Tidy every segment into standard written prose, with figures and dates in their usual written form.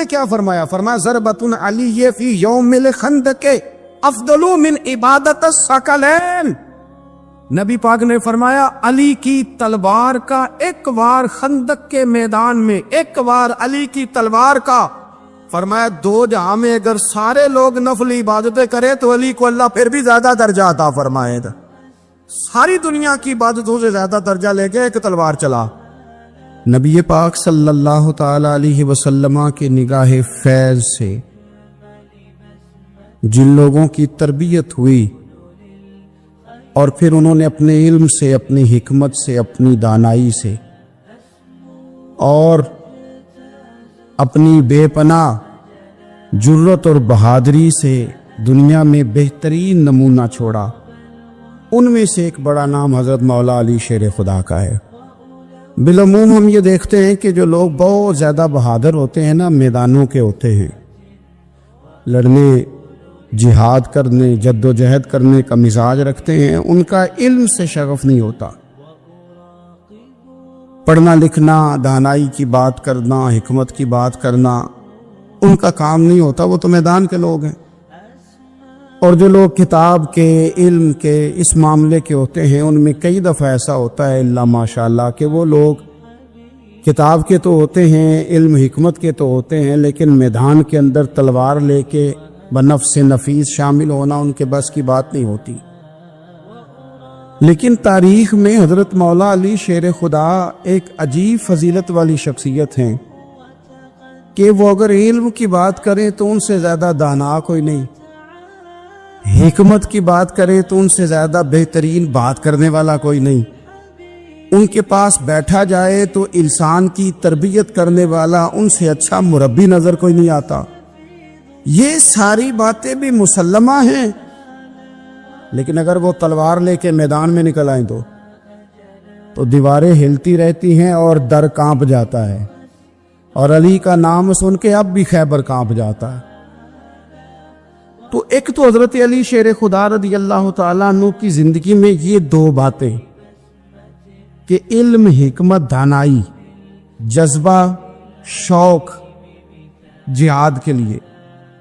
کیا فرمایا؟ فرمایا ضربۃ علی فی یوم الخندق افضل من عبادت الثقلین۔ نبی پاک نے فرمایا علی کی تلوار کا ایک وار خندق کے میدان میں، ایک وار علی کی تلوار کا، فرمایا دو جہاں میں اگر سارے لوگ نفل عبادتیں کرے تو علی کو اللہ پھر بھی زیادہ درجہ عطا فرمائے گا۔ ساری دنیا کی عبادتوں سے زیادہ درجہ لے کے ایک تلوار چلا۔ نبی پاک صلی اللہ تعالی علیہ وسلم کی نگاہ فیض سے جن لوگوں کی تربیت ہوئی اور پھر انہوں نے اپنے علم سے، اپنی حکمت سے، اپنی دانائی سے اور اپنی بے پناہ جرت اور بہادری سے دنیا میں بہترین نمونہ چھوڑا، ان میں سے ایک بڑا نام حضرت مولا علی شیر خدا کا ہے۔ بالعموم ہم یہ دیکھتے ہیں کہ جو لوگ بہت زیادہ بہادر ہوتے ہیں نا، میدانوں کے ہوتے ہیں، لڑنے، جہاد کرنے، جد و جہد کرنے کا مزاج رکھتے ہیں، ان کا علم سے شغف نہیں ہوتا۔ پڑھنا لکھنا، دانائی کی بات کرنا، حکمت کی بات کرنا ان کا کام نہیں ہوتا، وہ تو میدان کے لوگ ہیں۔ اور جو لوگ کتاب کے، علم کے، اس معاملے کے ہوتے ہیں، ان میں کئی دفعہ ایسا ہوتا ہے اللہ ماشاءاللہ کہ وہ لوگ کتاب کے تو ہوتے ہیں، علم حکمت کے تو ہوتے ہیں، لیکن میدان کے اندر تلوار لے کے بنفس نفیس شامل ہونا ان کے بس کی بات نہیں ہوتی۔ لیکن تاریخ میں حضرت مولا علی شیر خدا ایک عجیب فضیلت والی شخصیت ہیں کہ وہ اگر علم کی بات کریں تو ان سے زیادہ دانا کوئی نہیں، حکمت کی بات کریں تو ان سے زیادہ بہترین بات کرنے والا کوئی نہیں، ان کے پاس بیٹھا جائے تو انسان کی تربیت کرنے والا ان سے اچھا مربی نظر کوئی نہیں آتا۔ یہ ساری باتیں بھی مسلمہ ہیں، لیکن اگر وہ تلوار لے کے میدان میں نکل آئیں تو دیواریں ہلتی رہتی ہیں اور در کانپ جاتا ہے، اور علی کا نام سن کے اب بھی خیبر کانپ جاتا ہے۔ تو ایک تو حضرت علی شیر خدا رضی اللہ تعالیٰ عنہ کی زندگی میں یہ دو باتیں کہ علم، حکمت، دانائی، جذبہ، شوق جہاد کے لیے،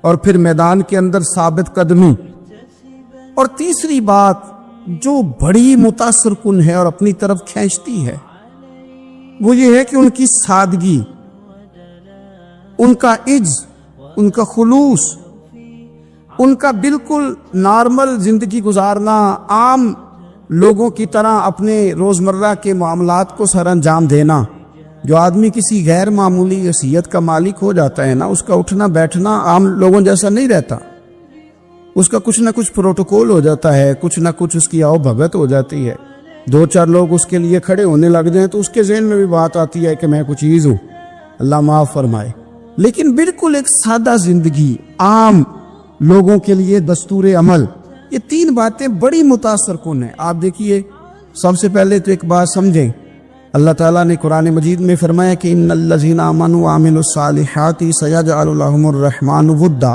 اور پھر میدان کے اندر ثابت قدمی، اور تیسری بات جو بڑی متاثر کن ہے اور اپنی طرف کھینچتی ہے وہ یہ ہے کہ ان کی سادگی، ان کا عجز، ان کا خلوص، ان کا بالکل نارمل زندگی گزارنا، عام لوگوں کی طرح اپنے روزمرہ کے معاملات کو سر انجام دینا۔ جو آدمی کسی غیر معمولی حیثیت کا مالک ہو جاتا ہے نا، اس کا اٹھنا بیٹھنا عام لوگوں جیسا نہیں رہتا، اس کا کچھ نہ کچھ پروٹوکول ہو جاتا ہے، کچھ نہ کچھ اس کی آؤ بھگت ہو جاتی ہے، دو چار لوگ اس کے لیے کھڑے ہونے لگ جائیں تو اس کے ذہن میں بھی بات آتی ہے کہ میں کچھ چیز ہوں، اللہ معاف فرمائے۔ لیکن بالکل ایک سادہ زندگی، عام لوگوں کے لیے دستور عمل، یہ تین باتیں بڑی متاثر کن ہیں۔ آپ دیکھیے، سب سے پہلے تو ایک بات سمجھیں، اللہ تعالیٰ نے قرآن مجید میں فرمایا کہ ان الذین آمنوا وعملوا الصالحات سیجعل لهم الرحمن ودا،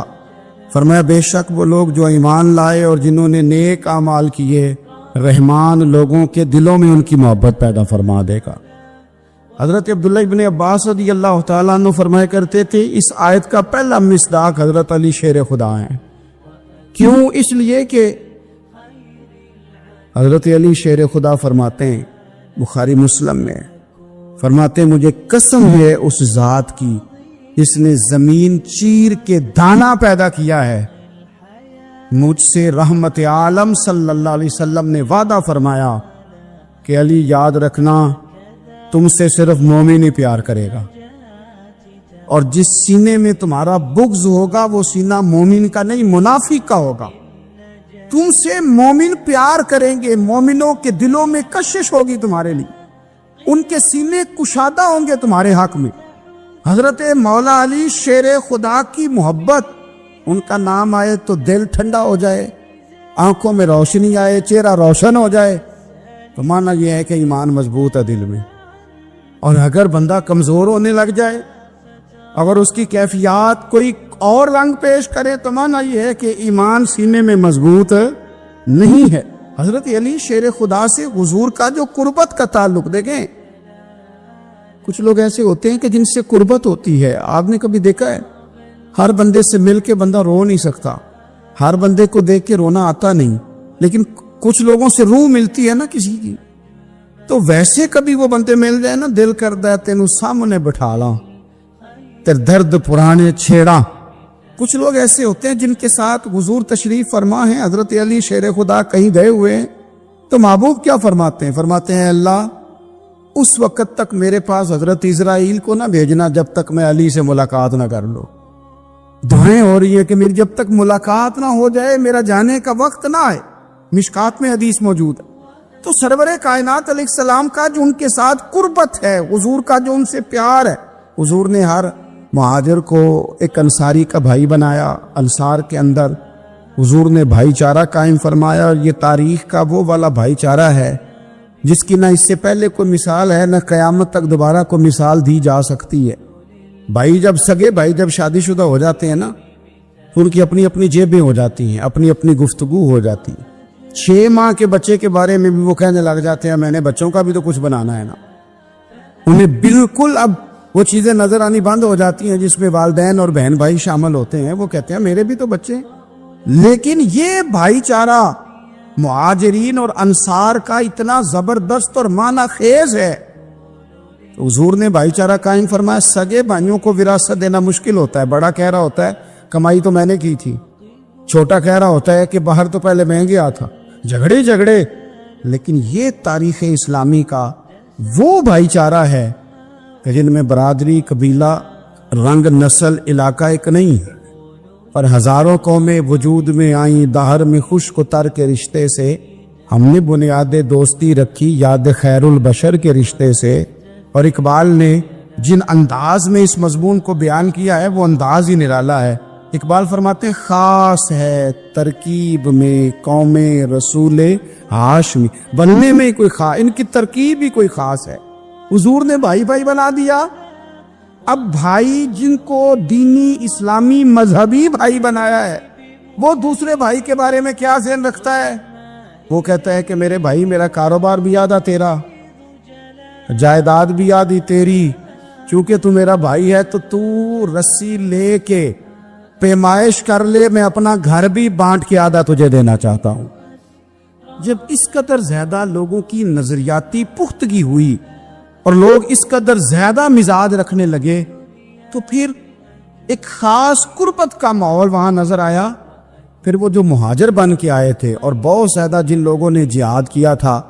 فرمایا بے شک وہ لوگ جو ایمان لائے اور جنہوں نے نیک اعمال کیے، رحمان لوگوں کے دلوں میں ان کی محبت پیدا فرما دے گا۔ حضرت عبداللہ ابن عباس رضی اللہ تعالیٰ عنہ فرمایا کرتے تھے اس آیت کا پہلا مصداق حضرت علی شیر خدا ہیں۔ کیوں؟ اس لیے کہ حضرت علی شیر خدا فرماتے ہیں، بخاری مسلم میں فرماتے ہیں، مجھے قسم ہے اس ذات کی جس نے زمین چیر کے دانا پیدا کیا ہے، مجھ سے رحمت عالم صلی اللہ علیہ وسلم نے وعدہ فرمایا کہ علی یاد رکھنا تم سے صرف مومن ہی پیار کرے گا، اور جس سینے میں تمہارا بغض ہوگا وہ سینہ مومن کا نہیں منافق کا ہوگا۔ تم سے مومن پیار کریں گے، مومنوں کے دلوں میں کشش ہوگی تمہارے لیے، ان کے سینے کشادہ ہوں گے تمہارے حق میں۔ حضرت مولا علی شیر خدا کی محبت، ان کا نام آئے تو دل ٹھنڈا ہو جائے، آنکھوں میں روشنی آئے، چہرہ روشن ہو جائے، تو مانا یہ ہے کہ ایمان مضبوط ہے دل میں۔ اور اگر بندہ کمزور ہونے لگ جائے، اگر اس کی کیفیات کوئی اور رنگ پیش کرے، تو مانا یہ ہے کہ ایمان سینے میں مضبوط نہیں ہے۔ حضرت علی شیر خدا سے حضور کا جو قربت کا تعلق، دیکھیں کچھ لوگ ایسے ہوتے ہیں کہ جن سے قربت ہوتی ہے، آپ نے کبھی دیکھا ہے ہر بندے سے مل کے بندہ رو نہیں سکتا، ہر بندے کو دیکھ کے رونا آتا نہیں، لیکن کچھ لوگوں سے روح ملتی ہے نا کسی کی، تو ویسے کبھی وہ بندے مل جائے نا، دل کرتا ہے تینوں سامنے بٹھا لاں تے درد پرانے چھیڑا۔ کچھ لوگ ایسے ہوتے ہیں جن کے ساتھ حضور تشریف فرما ہے، حضرت علی شیر خدا کہیں گئے ہوئے ہیں، تو محبوب کیا فرماتے ہیں؟ فرماتے ہیں اللہ اس وقت تک میرے پاس حضرت اسرائیل کو نہ بھیجنا جب تک میں علی سے ملاقات نہ کر لوں۔ دعائیں ہو رہی ہیں کہ میری جب تک ملاقات نہ ہو جائے میرا جانے کا وقت نہ آئے۔ مشکات میں حدیث موجود ہے۔ تو سرور کائنات علیہ السلام کا جو ان کے ساتھ قربت ہے، حضور کا جو ان سے پیار ہے، حضور نے ہر مہاجر کو ایک انصاری کا بھائی بنایا۔ انصار کے اندر حضور نے بھائی چارہ قائم فرمایا، اور یہ تاریخ کا وہ والا بھائی چارہ ہے جس کی نہ اس سے پہلے کوئی مثال ہے، نہ قیامت تک دوبارہ کوئی مثال دی جا سکتی ہے۔ بھائی جب سگے بھائی جب شادی شدہ ہو جاتے ہیں نا، تو ان کی اپنی اپنی جیبیں ہو جاتی ہیں، اپنی اپنی گفتگو ہو جاتی ہے۔ 6 ماہ کے بچے کے بارے میں بھی وہ کہنے لگ جاتے ہیں میں نے بچوں کا بھی تو کچھ بنانا ہے نا۔ انہیں بالکل اب وہ چیزیں نظر آنی بند ہو جاتی ہیں جس میں والدین اور بہن بھائی شامل ہوتے ہیں۔ وہ کہتے ہیں میرے بھی تو بچے ہیں۔ لیکن یہ بھائی چارہ مہاجرین اور انصار کا اتنا زبردست اور معنی خیز ہے، حضور نے بھائی چارہ قائم فرمایا۔ سگے بھائیوں کو وراثت دینا مشکل ہوتا ہے، بڑا کہہ رہا ہوتا ہے کمائی تو میں نے کی تھی، چھوٹا کہہ رہا ہوتا ہے کہ باہر تو پہلے میں گیا تھا، جھگڑے۔ لیکن یہ تاریخ اسلامی کا وہ بھائی چارہ ہے کہ جن میں برادری، قبیلہ، رنگ، نسل، علاقہ ایک نہیں ہے، پر ہزاروں قومیں وجود میں آئیں دہر میں خشک و تر کے رشتے سے۔ ہم نے بنیاد دوستی رکھی یاد خیر البشر کے رشتے سے۔ اور اقبال نے جن انداز میں اس مضمون کو بیان کیا ہے وہ انداز ہی نرالا ہے۔ اقبال فرماتے ہیں خاص ہے ترکیب میں قوم رسول ہاشمی، بننے میں کوئی خاص، ان کی ترکیب ہی کوئی خاص ہے۔ حضور نے بھائی بھائی بنا دیا۔ اب بھائی جن کو دینی اسلامی مذہبی بھائی بنایا ہے، وہ دوسرے بھائی کے بارے میں کیا ذہن رکھتا ہے؟ وہ کہتا ہے کہ میرے بھائی میرا کاروبار بھی آدھا تیرا، جائیداد بھی آدھی تیری، چونکہ تو میرا بھائی ہے تو تو رسی لے کے پیمائش کر لے، میں اپنا گھر بھی بانٹ کے آدھا تجھے دینا چاہتا ہوں۔ جب اس قدر زیادہ لوگوں کی نظریاتی پختگی ہوئی اور لوگ اس قدر زیادہ مزاج رکھنے لگے، تو پھر ایک خاص قربت کا ماحول وہاں نظر آیا۔ پھر وہ جو مہاجر بن کے آئے تھے اور بہت زیادہ جن لوگوں نے جہاد کیا تھا،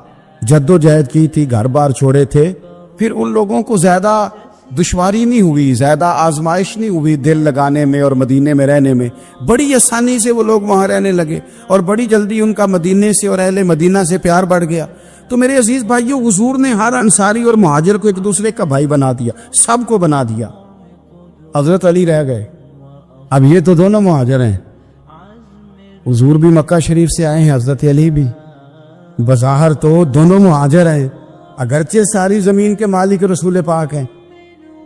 جد و جہد کی تھی، گھر بار چھوڑے تھے، پھر ان لوگوں کو زیادہ دشواری نہیں ہوئی، زیادہ آزمائش نہیں ہوئی دل لگانے میں اور مدینے میں رہنے میں۔ بڑی آسانی سے وہ لوگ وہاں رہنے لگے اور بڑی جلدی ان کا مدینے سے اور اہل مدینہ سے پیار بڑھ گیا۔ تو میرے عزیز بھائیو، حضور نے ہر انصاری اور مہاجر کو ایک دوسرے کا بھائی بنا دیا، سب کو بنا دیا۔ حضرت علی رہ گئے، اب یہ تو دونوں مہاجر ہیں، حضور بھی مکہ شریف سے آئے ہیں، حضرت علی بھی، بظاہر تو دونوں مہاجر ہیں، اگرچہ ساری زمین کے مالک رسول پاک ہیں،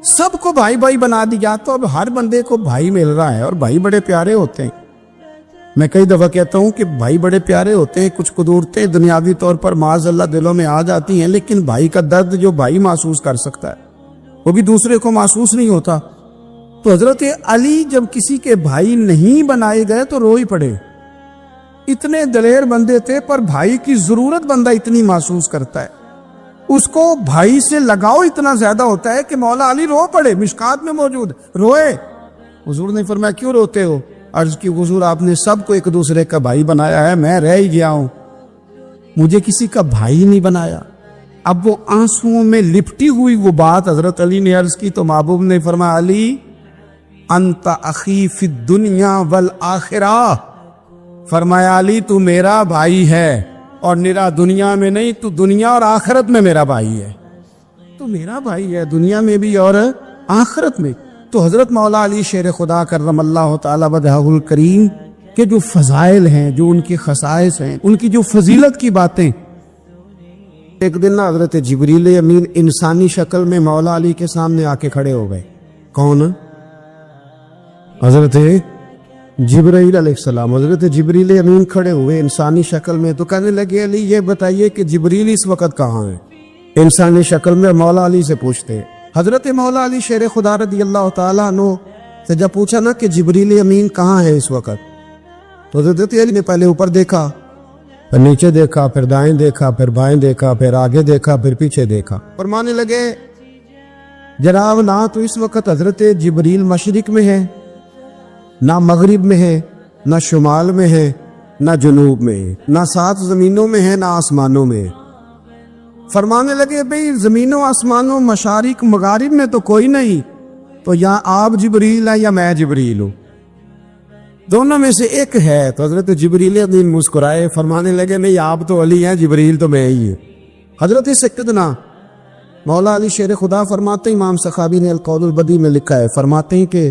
سب کو بھائی بھائی بنا دیا۔ تو اب ہر بندے کو بھائی مل رہا ہے، اور بھائی بڑے پیارے ہوتے ہیں۔ میں کئی دفعہ کہتا ہوں کہ بھائی بڑے پیارے ہوتے ہیں، کچھ قدورتیں دنیاوی طور پر معاذ اللہ دلوں میں آ جاتی ہیں، لیکن بھائی کا درد جو بھائی محسوس کر سکتا ہے وہ بھی دوسرے کو محسوس نہیں ہوتا۔ تو حضرت علی جب کسی کے بھائی نہیں بنائے گئے تو رو ہی پڑے۔ اتنے دلیر بندے تھے، پر بھائی کی ضرورت بندہ اتنی محسوس کرتا ہے، اس کو بھائی سے لگاؤ اتنا زیادہ ہوتا ہے کہ مولا علی رو پڑے، مشکات میں موجود، روئے۔ حضور نے فرمایا کیوں روتے ہو؟ عرض کی حضور آپ نے سب کو ایک دوسرے کا بھائی بنایا ہے، میں رہ ہی گیا ہوں، مجھے کسی کا بھائی نہیں بنایا۔ اب وہ آنسوؤں میں لپٹی ہوئی وہ بات حضرت علی نے عرض کی تو محبوب نے فرمایا علی انت اخی فی الدنیا والآخرہ، فرمایا علی تو میرا بھائی ہے، اور نرا دنیا میں نہیں، تو دنیا اور آخرت میں میرا بھائی ہے، تو میرا بھائی ہے دنیا میں بھی اور آخرت میں۔ تو حضرت مولا علی شیر خدا کرم اللہ تعالی وجہہ الکریم کے جو فضائل ہیں، جو ان کی خصائص ہیں، ان کی جو فضیلت کی باتیں، ایک دن نا حضرت جبریل امین انسانی شکل میں مولا علی کے سامنے آ کے کھڑے ہو گئے۔ کون؟ حضرت جبرائیل علیہ السلام۔ حضرت جبریل امین کھڑے ہوئے انسانی شکل میں، تو کہنے لگے علی یہ بتائیے کہ جبریل اس وقت کہاں ہے؟ انسانی شکل میں مولا علی سے پوچھتے۔ حضرت مولا علی شیر خدا رضی اللہ تعالیٰ عنہ تو جب پوچھا نا کہ جبریل امین کہاں ہے اس وقت، تو حضرت علی نے پہلے اوپر دیکھا، پھر نیچے دیکھا، پھر دائیں دیکھا، پھر بائیں دیکھا، پھر آگے دیکھا، پھر پیچھے دیکھا، فرمانے لگے جناب نہ تو اس وقت حضرت جبریل مشرق میں ہے، نہ مغرب میں ہے، نہ شمال میں ہے، نہ جنوب میں ہے، نہ 7 زمینوں میں ہے، نہ آسمانوں میں ہے۔ فرمانے لگے بھئی زمینوں آسمانوں مشارق مغارب میں تو کوئی نہیں، تو یا آپ جبریل ہے یا میں جبریل ہوں، دونوں میں سے ایک ہے۔ تو حضرت جبریل امین مسکرائے، فرمانے لگے نہیں آپ تو علی ہیں، جبریل تو میں ہی ہوں۔ حضرت سیدنا مولا علی شیر خدا فرماتے ہیں، امام سخاوی نے القول البدیع میں لکھا ہے، فرماتے ہیں کہ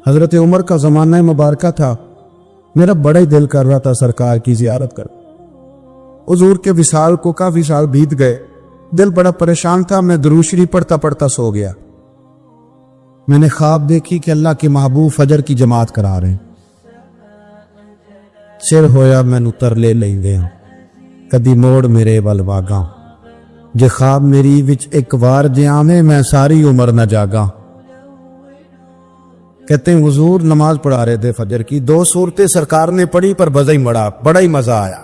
حضرت عمر کا زمانہ مبارکہ تھا، میرا بڑا ہی دل کر رہا تھا سرکار کی زیارت کر۔ حضور کے وصال کو کافی سال بیت گئے، دل بڑا پریشان تھا، میں درود شریف پڑھتا پڑھتا سو گیا۔ میں نے خواب دیکھی کہ اللہ کے محبوب فجر کی جماعت کرا رہے ہیں، چر ہویا میں نتر لے لیں گیا کدی موڑ میرے ول واگاں، جے خواب میری وچ ایک وار جیامے میں ساری عمر نہ جاگا۔ کہتے ہیں حضور نماز پڑھا رہے تھے فجر کی، 2 سورتیں سرکار نے پڑھی پر بزا ہی مڑا، بڑا ہی مزہ آیا،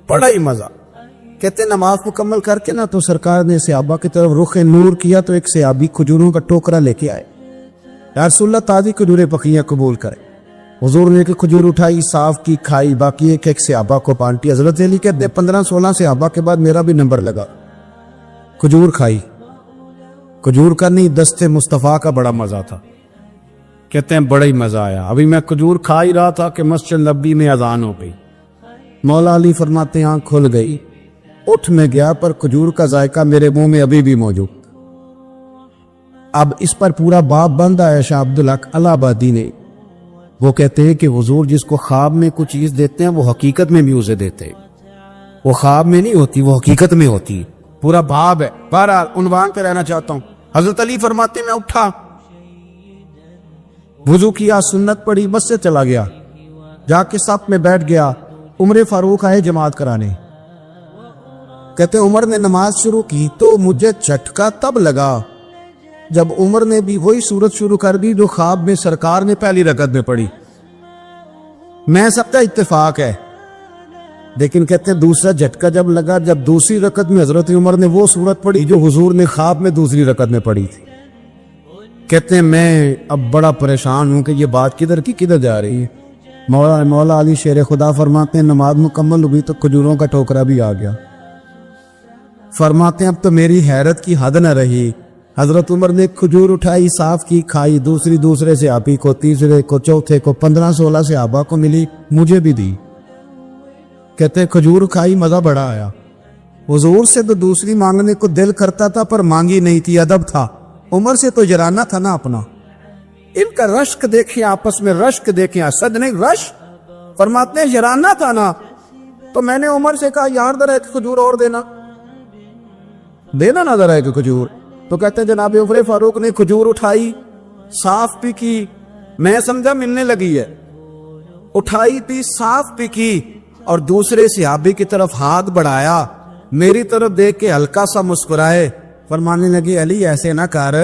بڑا ہی مزہ۔ کہتے ہیں نماز مکمل کر کے نا تو سرکار نے صحابہ کی طرف رخ نور کیا تو ایک صحابی کھجوروں کا ٹوکرا لے کے آئے، یا رسول اللہ تازی کھجوریں پکیاں قبول کرے۔ حضور نے ایک کھجور اٹھائی، صاف کی، کھائی، باقی ایک صحابہ کو بانٹی۔ حضرت علی کہتے ہیں 15-16 صحابہ کے بعد میرا بھی نمبر لگا، کھجور کھائی، کھجور کا نہیں دست مصطفیٰ کا بڑا مزہ تھا۔ کہتے ہیں بڑا ہی مزہ آیا، ابھی میں کھجور کھا ہی رہا تھا کہ مسجد نبوی میں اذان ہو گئی۔ مولا علی فرماتے ہیں آنکھ کھل گئی، اٹھ میں گیا پر کھجور کا ذائقہ میرے منہ میں ابھی بھی موجود۔ اب اس پر پورا باب بند آیا شاہ عبدالحق الہ آبادی نے، وہ کہتے ہیں کہ حضور جس کو خواب میں کچھ چیز دیتے ہیں وہ حقیقت میں بھی اسے دیتے ہیں، وہ خواب میں نہیں ہوتی، وہ حقیقت میں ہوتی ہے۔ پورا باب ہے، بہرحال عنوان پہ رہنا چاہتا ہوں۔ حضرت علی فرماتے ہیں میں اٹھا، وضو کیا، سنت پڑھی، بس سے چلا گیا، جا کے صف میں بیٹھ گیا۔ عمر فاروق آئے جماعت کرانے، کہتے عمر نے نماز شروع کی تو مجھے جھٹکا تب لگا جب عمر نے بھی وہی سورت شروع کر دی جو خواب میں سرکار نے پہلی رکعت میں پڑھی۔ میں سب کا اتفاق ہے، لیکن کہتے ہیں دوسرا جھٹکا جب لگا جب دوسری رکعت میں حضرت عمر نے وہ سورت پڑھی جو حضور نے خواب میں دوسری رکعت میں پڑھی تھی۔ کہتے ہیں میں اب بڑا پریشان ہوں کہ یہ بات کدھر کی کدھر جا رہی ہے۔ مولا علی شیر خدا فرماتے ہیں نماز مکمل ہوئی تو کھجوروں کا ٹوکرا بھی آ گیا۔ فرماتے ہیں اب تو میری حیرت کی حد نہ رہی، حضرت عمر نے کھجور اٹھائی، صاف کی، کھائی، دوسرے صحابی کو، تیسرے کو، چوتھے کو، 15-16 صحابہ کو ملی، مجھے بھی دی۔ کہتے ہیں کھجور کھائی، مزہ بڑا آیا۔ حضور سے تو دوسری مانگنے کو دل کرتا تھا پر مانگی نہیں تھی، ادب تھا۔ عمر سے تو جرانا تھا نا اپنا۔ ان کا رشک دیکھیں، آپس میں رشک دیکھیں، حسد نہیں رشک۔ فرماتے ہیں جرانا تھا نا، تو میں نے عمر سے کہا یار ذرا ایک کھجور اور دینا نا ذرا ایک کھجور۔ تو کہتے ہیں جناب عمر فاروق نے کھجور اٹھائی، صاف بھی کی، میں سمجھا ملنے لگی ہے، اٹھائی بھی، صاف بھی کی، اور دوسرے صحابی کی طرف ہاتھ بڑھایا، میری طرف دیکھ کے ہلکا سا مسکرائے، فرمانے لگی علی ایسے نہ کر،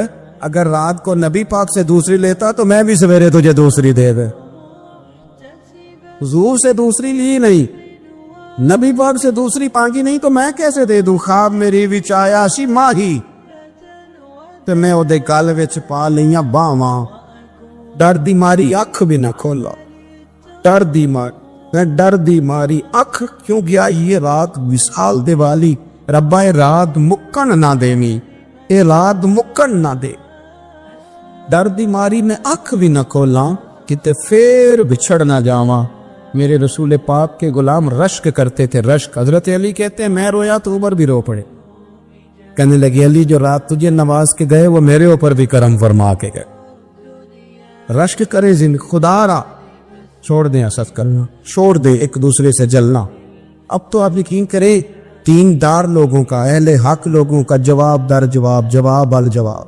اگر رات کو نبی پاک سے دوسری لیتا تو میں بھی سویرے تجھے دوسری دے دے۔ حضور سے دوسری لی نہیں، نبی پاک سے دوسری مانگی نہیں تو میں کیسے دے دوں؟ خواب میری وچ آیا سی ماہی تے میں او دے گل وچ پا لیاں باواں، ڈر دی ماری اکھ بھی نہ کھولا، ڈر دی ماری اکھ کیوں گیا یہ رات وصال دے والی، ربا اے رات مکن نہ دیویں، اے رات مکن نہ دے، ڈر دی ماری میں اکھ بھی نہ کھولاں کتے پھر بچھڑ نہ جاواں۔ میرے رسول پاک کے غلام رشک کرتے تھے، رشک۔ حضرت علی کہتے ہیں میں رویا تو عمر بھی رو پڑے، کہنے لگے علی جو رات تجھے نواز کے گئے وہ میرے اوپر بھی کرم فرما کے گئے۔ رشک کرے خدا را، چھوڑ دیں حسد کرنا، چھوڑ دیں ایک دوسرے سے جلنا۔ اب تو آپ یقین کریں دیندار لوگوں کا، اہل حق لوگوں کا جواب در جواب، جواب الجواب،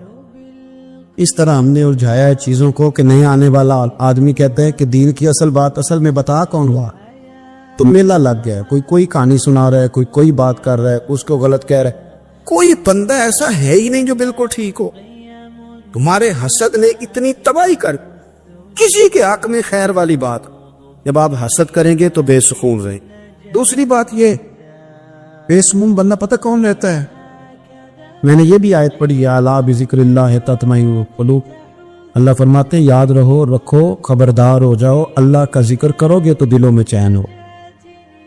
اس طرح ہم نے الجھایا ہے چیزوں کو کہ نہیں آنے والا آدمی کہتا ہے کہ دین کی اصل بات اصل میں بتا کون ہوا، تو میلہ لگ گیا ہے، کوئی کہانی سنا رہا ہے، کوئی بات کر رہا ہے، اس کو غلط کہہ رہا ہے۔ کوئی بندہ ایسا ہے ہی نہیں جو بالکل ٹھیک ہو۔ تمہارے حسد نے اتنی تباہی کر، کسی کے حق میں خیر والی بات، جب آپ حسد کریں گے تو بے سکون رہیں۔ دوسری بات یہ، بے سکون بندہ پتہ کون رہتا ہے؟ میں نے یہ بھی آیت پڑھی ہے، الا بذکر اللہ تطمئن القلوب۔ اللہ فرماتے ہیں یاد رکھو، خبردار ہو جاؤ، اللہ کا ذکر کرو گے تو دلوں میں چین ہو۔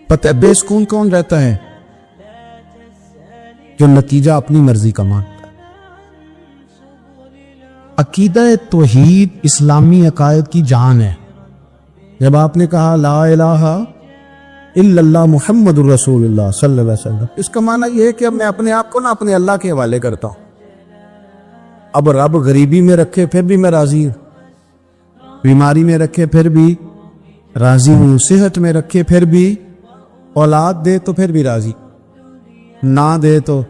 پتہ ہے بے سکون کون رہتا ہے؟ جو نتیجہ اپنی مرضی کا مانتا ہے۔ عقیدہ توحید اسلامی عقائد کی جان ہے۔ جب آپ نے کہا لا الہ الا اللہ محمد الرسول اللہ صلی اللہ علیہ وسلم، اس کا معنی یہ ہے کہ اب میں اپنے آپ کو اپنے اللہ کے حوالے کرتا ہوں۔ اب رب غریبی میں رکھے پھر بھی میں راضی ہوں، بیماری میں رکھے پھر بھی راضی ہوں، صحت میں رکھے پھر بھی، اولاد دے تو پھر بھی راضی، نہ دے تو،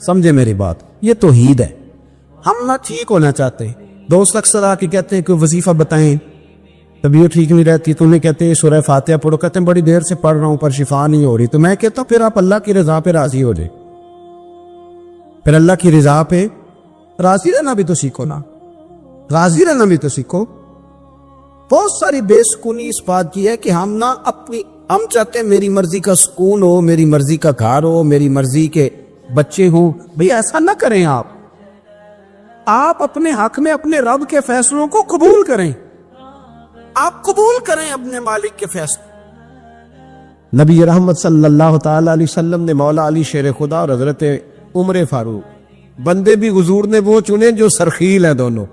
سمجھے میری بات، یہ توحید ہے۔ ہم نہ ٹھیک ہونا چاہتے، دوست اکثر آ کے کہتے ہیں کہ وظیفہ بتائیں، طبیعت ٹھیک نہیں رہتی، تو انہیں کہتے ہیں سورہ فاتحہ پڑھو، کہتے ہیں بڑی دیر سے پڑھ رہا ہوں پر شفا نہیں ہو رہی، تو میں کہتا ہوں پھر آپ اللہ کی رضا پہ راضی ہو جائے، پھر اللہ کی رضا پہ راضی رہنا بھی تو سیکھو نا، راضی رہنا بھی تو سیکھو۔ بہت ساری بے سکونی اس بات کی ہے کہ ہم چاہتے ہیں میری مرضی کا سکون ہو، میری مرضی کا گھر ہو، میری مرضی کے بچے ہوں۔ بھئی ایسا نہ کریں، آپ اپنے حق میں اپنے رب کے فیصلوں کو قبول کریں، آپ قبول کریں اپنے مالک کے فیصلے۔ نبی رحمت صلی اللہ تعالی علیہ وسلم نے مولا علی شیر خدا اور حضرت عمر فاروق، بندے بھی حضور نے وہ چنے جو سرخیل ہیں دونوں،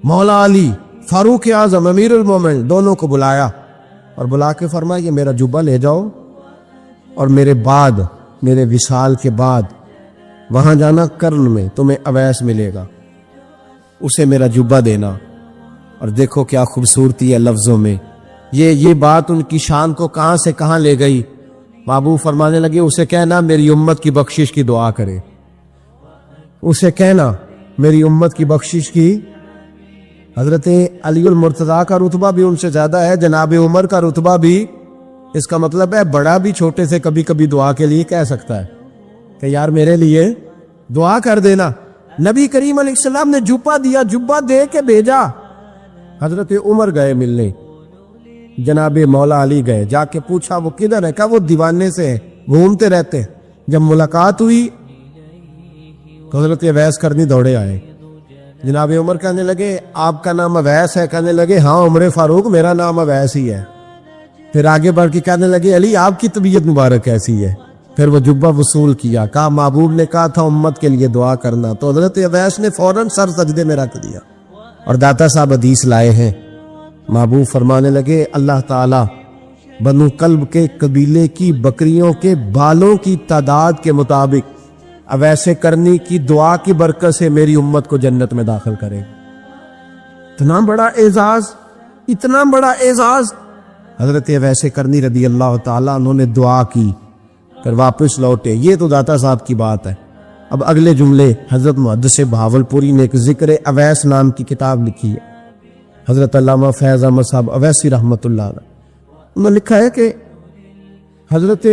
مولا علی فاروق اعظم امیر المومنین، دونوں کو بلایا اور بلا کے فرمایا یہ میرا جبہ لے جاؤ اور میرے بعد، میرے وصال کے بعد وہاں جانا کرن میں، تمہیں اویس ملے گا، اسے میرا جبہ دینا۔ اور دیکھو کیا خوبصورتی ہے لفظوں میں، یہ بات ان کی شان کو کہاں سے کہاں لے گئی۔ محبوب فرمانے لگے اسے کہنا میری امت کی بخشش کی دعا کرے، اسے کہنا میری امت کی بخشش کی۔ حضرت علی المرتضیٰ کا رتبہ بھی ان سے زیادہ ہے، جناب عمر کا رتبہ بھی، اس کا مطلب ہے بڑا بھی چھوٹے سے کبھی کبھی دعا کے لیے کہہ سکتا ہے کہ یار میرے لیے دعا کر دینا۔ نبی کریم علیہ السلام نے جبہ دیا، جبہ دے کے بھیجا۔ حضرت عمر گئے ملنے، جناب مولا علی گئے، جا کے پوچھا وہ کدھر ہے، کہا وہ دیوانے سے ہے، گھومتے رہتے۔ جب ملاقات ہوئی تو حضرت اویس کرنی دوڑے آئے، جناب عمر کہنے لگے آپ کا نام اویس ہے؟ کہنے لگے ہاں عمر فاروق میرا نام اویس ہی ہے۔ پھر آگے بڑھ کے کہنے لگے علی آپ کی طبیعت مبارک کیسی ہے؟ پھر وہ جبہ وصول کیا، کہا محبوب نے کہا تھا امت کے لیے دعا کرنا، تو حضرت اویس نے فوراً سر سجدے میں رکھ دیا۔ اور داتا صاحب حدیث لائے ہیں، محبوب فرمانے لگے اللہ تعالیٰ بنو کلب کے قبیلے کی بکریوں کے بالوں کی تعداد کے مطابق اویس کرنی کی دعا کی برکت سے میری امت کو جنت میں داخل کرے۔ اتنا بڑا اعزاز، اتنا بڑا اعزاز۔ حضرت اویس کرنی رضی اللہ تعالیٰ انہوں نے دعا کی، پھر واپس لوٹے۔ یہ تو داتا صاحب کی بات ہے۔ اب اگلے جملے حضرت محدث بہاولپوری نے ایک ذکر اویس نام کی کتاب لکھی ہے، حضرت علامہ فیض احمد صاحب اویسی رحمۃ اللہ علیہ، انہوں نے لکھا ہے کہ حضرت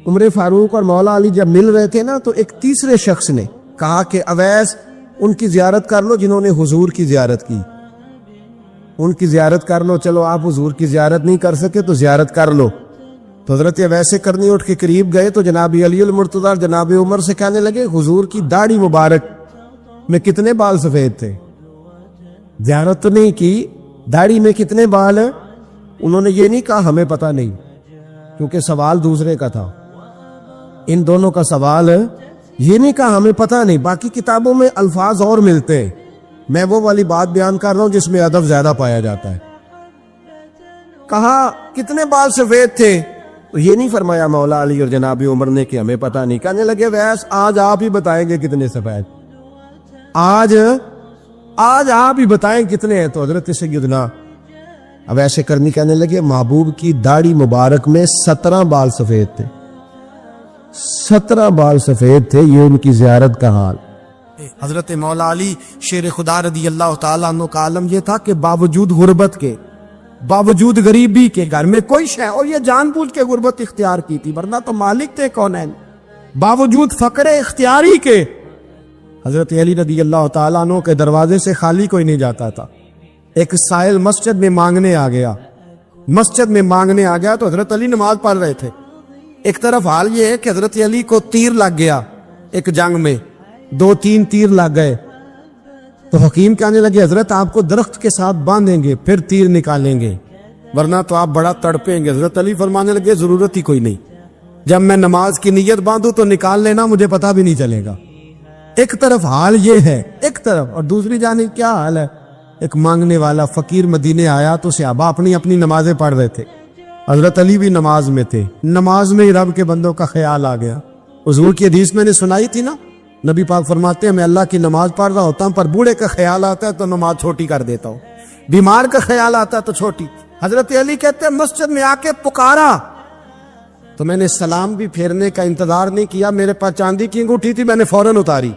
عمر فاروق اور مولا علی جب مل رہے تھے نا، تو ایک تیسرے شخص نے کہا کہ اویس ان کی زیارت کر لو جنہوں نے حضور کی زیارت کی، ان کی زیارت کر لو، چلو آپ حضور کی زیارت نہیں کر سکے تو زیارت کر لو۔ تو حضرت اویس کرنی اٹھ کے قریب گئے تو جناب علی المرتضیٰ اور جناب عمر سے کہنے لگے حضور کی داڑھی مبارک میں کتنے بال سفید تھے؟ زیارت تو نہیں کی، داڑھی میں کتنے بال ہیں؟ انہوں نے یہ نہیں کہا ہمیں پتہ نہیں، کیونکہ سوال دوسرے کا تھا۔ ان دونوں کا سوال یہ نہیں کہا ہمیں پتہ نہیں، باقی کتابوں میں الفاظ اور ملتے ہیں، میں وہ والی بات بیان کر رہا ہوں جس میں ادب زیادہ پایا جاتا ہے۔ کہا کتنے بال سفید تھے؟ تو یہ نہیں فرمایا مولا علی اور جناب عمر نے کہ ہمیں پتہ نہیں، کہنے لگے ویس آج آپ ہی بتائیں گے کتنے سفید، آج آپ ہی بتائیں کتنے ہیں۔ تو حضرت سیدنا اویس کرنی کہنے لگے محبوب کی داڑھی مبارک میں 17 بال سفید تھے، 17 بال سفید تھے، یہ ان کی زیارت کا حال۔ حضرت مولا علی شیر خدا رضی اللہ تعالیٰ عنہ کا عالم یہ تھا کہ باوجود غربت کے، باوجود غریبی کے، گھر میں کوئی شے، اور یہ جان بوجھ کے غربت اختیار کی تھی ورنہ تو مالک تھے کونین، باوجود فقر اختیاری کے حضرت علی رضی اللہ تعالیٰ عنہ کے دروازے سے خالی کوئی نہیں جاتا تھا. ایک سائل مسجد میں مانگنے آ گیا تو حضرت علی نماز پڑھ رہے تھے. ایک طرف حال یہ ہے کہ حضرت علی کو تیر لگ گیا ایک جنگ میں, 2-3 تیر لگ گئے. تو حکیم کہنے لگے حضرت آپ کو درخت کے ساتھ باندھیں گے پھر تیر نکالیں گے ورنہ تو آپ بڑا تڑپیں گے. حضرت علی فرمانے لگے ضرورت ہی کوئی نہیں, جب میں نماز کی نیت باندھوں تو نکال لینا, مجھے پتہ بھی نہیں چلے گا. ایک طرف حال یہ ہے, ایک طرف, اور دوسری جانب کیا حال ہے, ایک مانگنے والا فقیر مدینے آیا تو صحابہ اپنی اپنی نمازیں پڑھ رہے تھے. حضرت علی بھی نماز میں تھے. نماز میں ہی رب کے بندوں کا خیال آ گیا. حضور کی حدیث میں نے سنائی تھی نا, نبی پاک فرماتے ہیں میں اللہ کی نماز پڑھ رہا ہوتا ہوں پر بوڑھے کا خیال آتا ہے تو نماز چھوٹی کر دیتا ہوں, بیمار کا خیال آتا ہے تو چھوٹی. حضرت علی کہتے ہیں مسجد میں آ کے پکارا تو میں نے سلام بھی پھیرنے کا انتظار نہیں کیا, میرے پاس چاندی کی انگوٹھی تھی, میں نے فوراً اتاری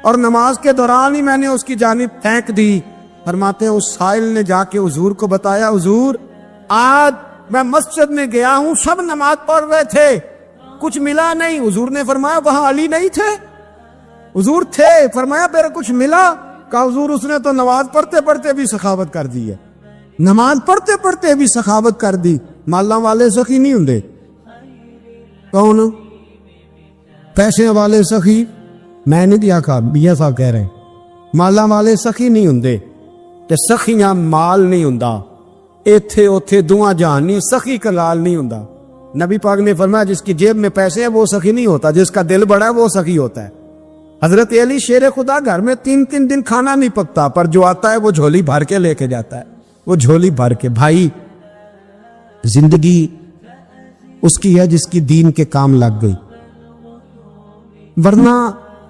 اور نماز کے دوران ہی میں نے اس کی جانب پھینک دی. فرماتے ہیں اس سائل نے جا کے حضور کو بتایا, حضور آج میں مسجد میں گیا ہوں, سب نماز پڑھ رہے تھے, کچھ ملا نہیں. حضور نے فرمایا وہاں علی نہیں تھے؟ حضور تھے. فرمایا میرا کچھ ملا؟ کہا حضور اس نے تو نماز پڑھتے پڑھتے بھی سخاوت کر دی ہے, نماز پڑھتے پڑھتے بھی سخاوت کر دی. مالاں والے سخی نہیں ہوندے. کون پیسے والے سخی؟ میں نہیں دیا کہا, میاں صاحب کہہ رہے ہیں مالاں والے سخی نہیں ہوندے تے سخیاں مال نہیں ہوندا. ایتھے اوتھے دعا جہان نہیں, سخی کلال نہیں ہوندا. نبی پاک نے فرمایا جس کی جیب میں پیسے ہیں وہ سخی نہیں ہوتا, جس کا دل بڑا ہے وہ سخی ہوتا ہے. حضرت علی شیر خدا گھر میں 3 دن کھانا نہیں پکتا پر جو آتا ہے وہ جھولی بھر کے لے کے جاتا ہے, وہ جھولی بھر کے. بھائی زندگی اس کی ہے جس کی دین کے کام لگ گئی, ورنہ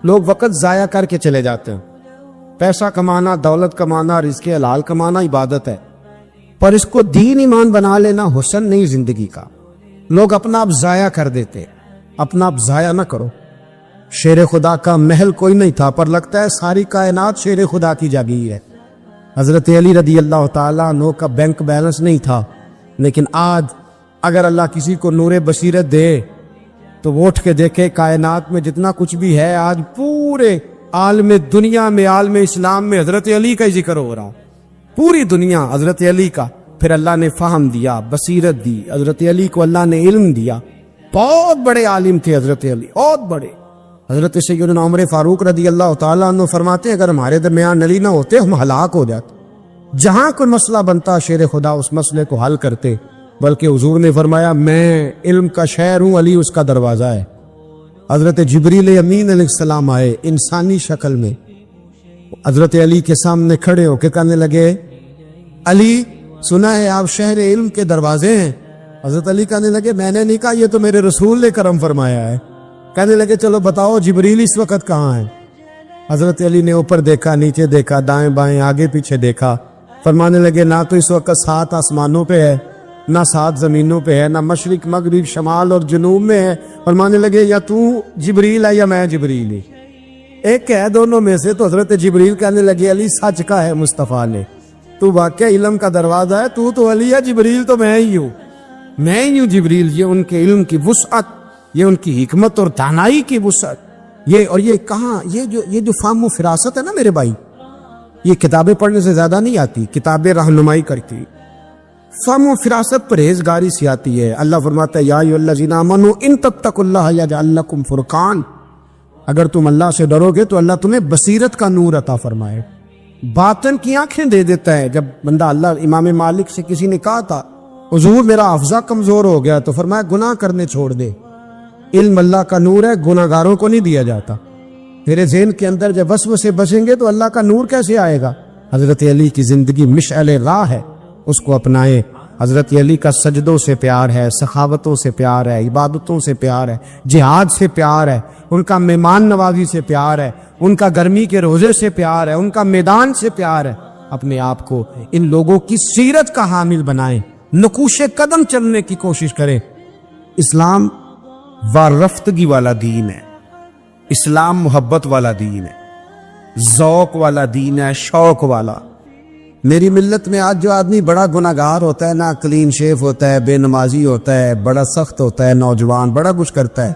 لوگ وقت ضائع کر کے چلے جاتے ہیں. پیسہ کمانا, دولت کمانا, رزق حلال کمانا عبادت ہے, پر اس کو دین ایمان بنا لینا حسن نہیں زندگی کا. لوگ اپنا آپ ضائع کر دیتے, اپنا آپ ضائع نہ کرو. شیر خدا کا محل کوئی نہیں تھا پر لگتا ہے ساری کائنات شیر خدا کی جاگیر ہے. حضرت علی رضی اللہ تعالیٰ عنہ کا بینک بیلنس نہیں تھا, لیکن آج اگر اللہ کسی کو نور بصیرت دے تو وہ اٹھ کے دیکھے کائنات میں جتنا کچھ بھی ہے آج پورے عالم دنیا میں, عالم اسلام میں حضرت علی کا ہی ذکر ہو رہا. پوری دنیا حضرت علی کا. پھر اللہ نے فہم دیا, بصیرت دی, حضرت علی کو اللہ نے علم دیا. بہت بڑے عالم تھے حضرت علی, بہت بڑے. حضرت سیدنا عمر فاروق رضی اللہ تعالیٰ عنہ فرماتے ہیں اگر ہمارے درمیان علی نہ ہوتے ہم ہلاک ہو جاتے. جہاں کوئی مسئلہ بنتا شیر خدا اس مسئلے کو حل کرتے, بلکہ حضور نے فرمایا میں علم کا شہر ہوں, علی اس کا دروازہ ہے. حضرت جبریل امین علیہ السلام آئے انسانی شکل میں, حضرت علی کے سامنے کھڑے ہو کے کہنے لگے علی سنا ہے آپ شہر علم کے دروازے ہیں. حضرت علی کہنے لگے میں نے نہیں کہا, یہ تو میرے رسول نے کرم فرمایا ہے. کہنے لگے چلو بتاؤ جبریل اس وقت کہاں ہے؟ حضرت علی نے اوپر دیکھا, نیچے دیکھا, دائیں بائیں, آگے پیچھے دیکھا. فرمانے لگے نہ تو اس وقت 7 آسمانوں پہ ہے, نہ 7 زمینوں پہ ہے, نہ مشرق مغرب شمال اور جنوب میں ہے. فرمانے لگے یا تو جبریل ہے یا میں جبریل ہی, ایک ہے دونوں میں سے. تو حضرت جبریل کہنے لگے علی سچ کا ہے مصطفیٰ نے, تو واقعہ علم کا دروازہ ہے, تو علی ہے, جبریل تو میں ہی ہوں, میں ہی ہوں جبریل. یہ ان کے علم کی وسعت, یہ ان کی حکمت اور دانائی کی وسعت. یہ اور یہ کہاں, یہ جو فہم و فراست ہے نا میرے بھائی, یہ کتابیں پڑھنے سے زیادہ نہیں آتی, کتابیں رہنمائی کرتی. فہم و فراست پرہیزگاری سے آتی ہے. اللہ فرماتا ہے یا ایھا الذین آمنوا ان تتقوا اللہ یجعل لکم فرقان, اگر تم اللہ سے ڈرو گے تو اللہ تمہیں بصیرت کا نور عطا فرمائے, باطن کی آنکھیں دے دیتا ہے. جب بندہ اللہ امام مالک سے کسی نے کہا تھا حضور میرا حافظہ کمزور ہو گیا, تو فرمایا گناہ کرنے چھوڑ دے, علم اللہ کا نور ہے, گناہ گاروں کو نہیں دیا جاتا. تیرے ذہن کے اندر جب وسوسے بسیں گے تو اللہ کا نور کیسے آئے گا؟ حضرت علی کی زندگی مشعل راہ ہے, اس کو اپنائیں. حضرت علی کا سجدوں سے پیار ہے, سخاوتوں سے پیار ہے, عبادتوں سے پیار ہے, جہاد سے پیار ہے, ان کا مہمان نوازی سے پیار ہے, ان کا گرمی کے روزے سے پیار ہے, ان کا میدان سے پیار ہے. اپنے آپ کو ان لوگوں کی سیرت کا حامل بنائیں, نقوش قدم چلنے کی کوشش کریں. اسلام وارفتگی والا دین ہے, اسلام محبت والا دین ہے, ذوق والا دین ہے, شوق والا. میری ملت میں آج جو آدمی بڑا گناہگار ہوتا ہے, نہ کلین شیف ہوتا ہے, بے نمازی ہوتا ہے, بڑا سخت ہوتا ہے, نوجوان بڑا کچھ کرتا ہے,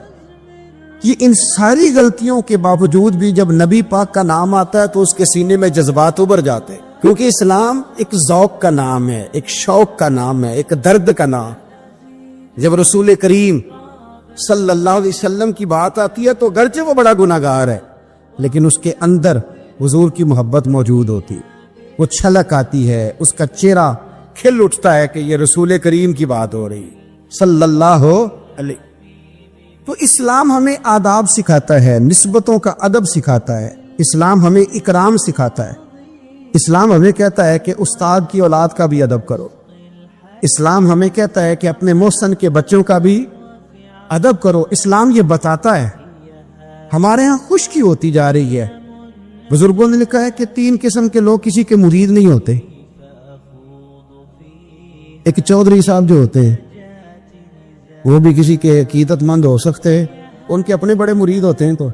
یہ ان ساری غلطیوں کے باوجود بھی جب نبی پاک کا نام آتا ہے تو اس کے سینے میں جذبات ابھر جاتے ہیں، کیونکہ اسلام ایک ذوق کا نام ہے، ایک شوق کا نام ہے، ایک درد کا نام۔ جب رسول کریم صلی اللہ علیہ وسلم کی بات آتی ہے تو گرچہ وہ بڑا گناہ گار ہے لیکن اس کے اندر حضور کی محبت موجود ہوتی، وہ چھلک آتی ہے، اس کا چہرہ کھل اٹھتا ہے کہ یہ رسول کریم کی بات ہو رہی صلی اللہ علیہ۔ تو اسلام ہمیں آداب سکھاتا ہے، نسبتوں کا ادب سکھاتا ہے، اسلام ہمیں اکرام سکھاتا ہے، اسلام ہمیں کہتا ہے کہ استاد کی اولاد کا بھی ادب کرو، اسلام ہمیں کہتا ہے کہ اپنے محسن کے بچوں کا بھی ادب کرو۔ اسلام یہ بتاتا ہے۔ ہمارے ہاں خشکی ہوتی جا رہی ہے، بزرگوں نے لکھا ہے کہ 3 قسم کے لوگ کسی کے مرید نہیں ہوتے۔ ایک چودھری صاحب جو ہوتے ہیں وہ بھی کسی کے عقیدت مند ہو سکتے ہیں، ان کے اپنے بڑے مرید ہوتے ہیں۔ تو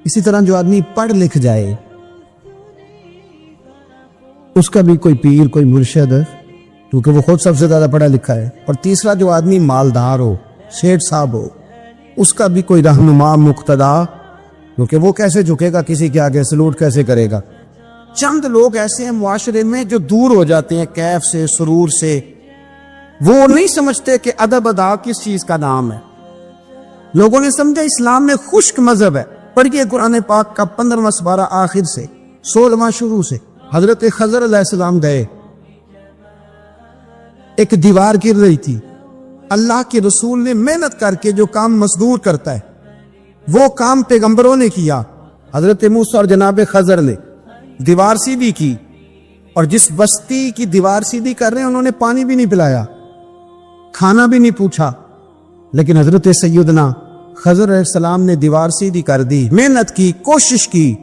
اسی طرح جو آدمی پڑھ لکھ جائے اس کا بھی کوئی پیر، کوئی مرشد، کیونکہ وہ خود سب سے زیادہ پڑھا لکھا ہے۔ اور تیسرا جو آدمی مالدار ہو، سیٹھ صاحب ہو، اس کا بھی کوئی رہنما، مقتدا، کیونکہ وہ کیسے جھکے گا کسی کے آگے، سلوٹ کیسے کرے گا۔ چند لوگ ایسے ہیں معاشرے میں جو دور ہو جاتے ہیں کیف سے، سرور سے، وہ نہیں سمجھتے کہ ادب ادا کس چیز کا نام ہے۔ لوگوں نے سمجھا اسلام میں خشک مذہب ہے، پڑھیے قرآن پاک کا 15واں سپارہ آخر سے 16واں شروع سے۔ حضرت خضر علیہ السلام گئے، ایک دیوار گر رہی تھی، اللہ کے رسول نے محنت کر کے جو کام مزدور کرتا ہے وہ کام پیغمبروں نے کیا، حضرت موسیٰ اور جناب خضر نے دیوار سیدھی کی، اور جس بستی کی دیوار سیدھی کر رہے ہیں انہوں نے پانی بھی نہیں پلایا، کھانا بھی نہیں پوچھا، لیکن حضرت سیدنا خضر علیہ السلام نے دیوار سیدھی کر دی، محنت کی، کوشش کی،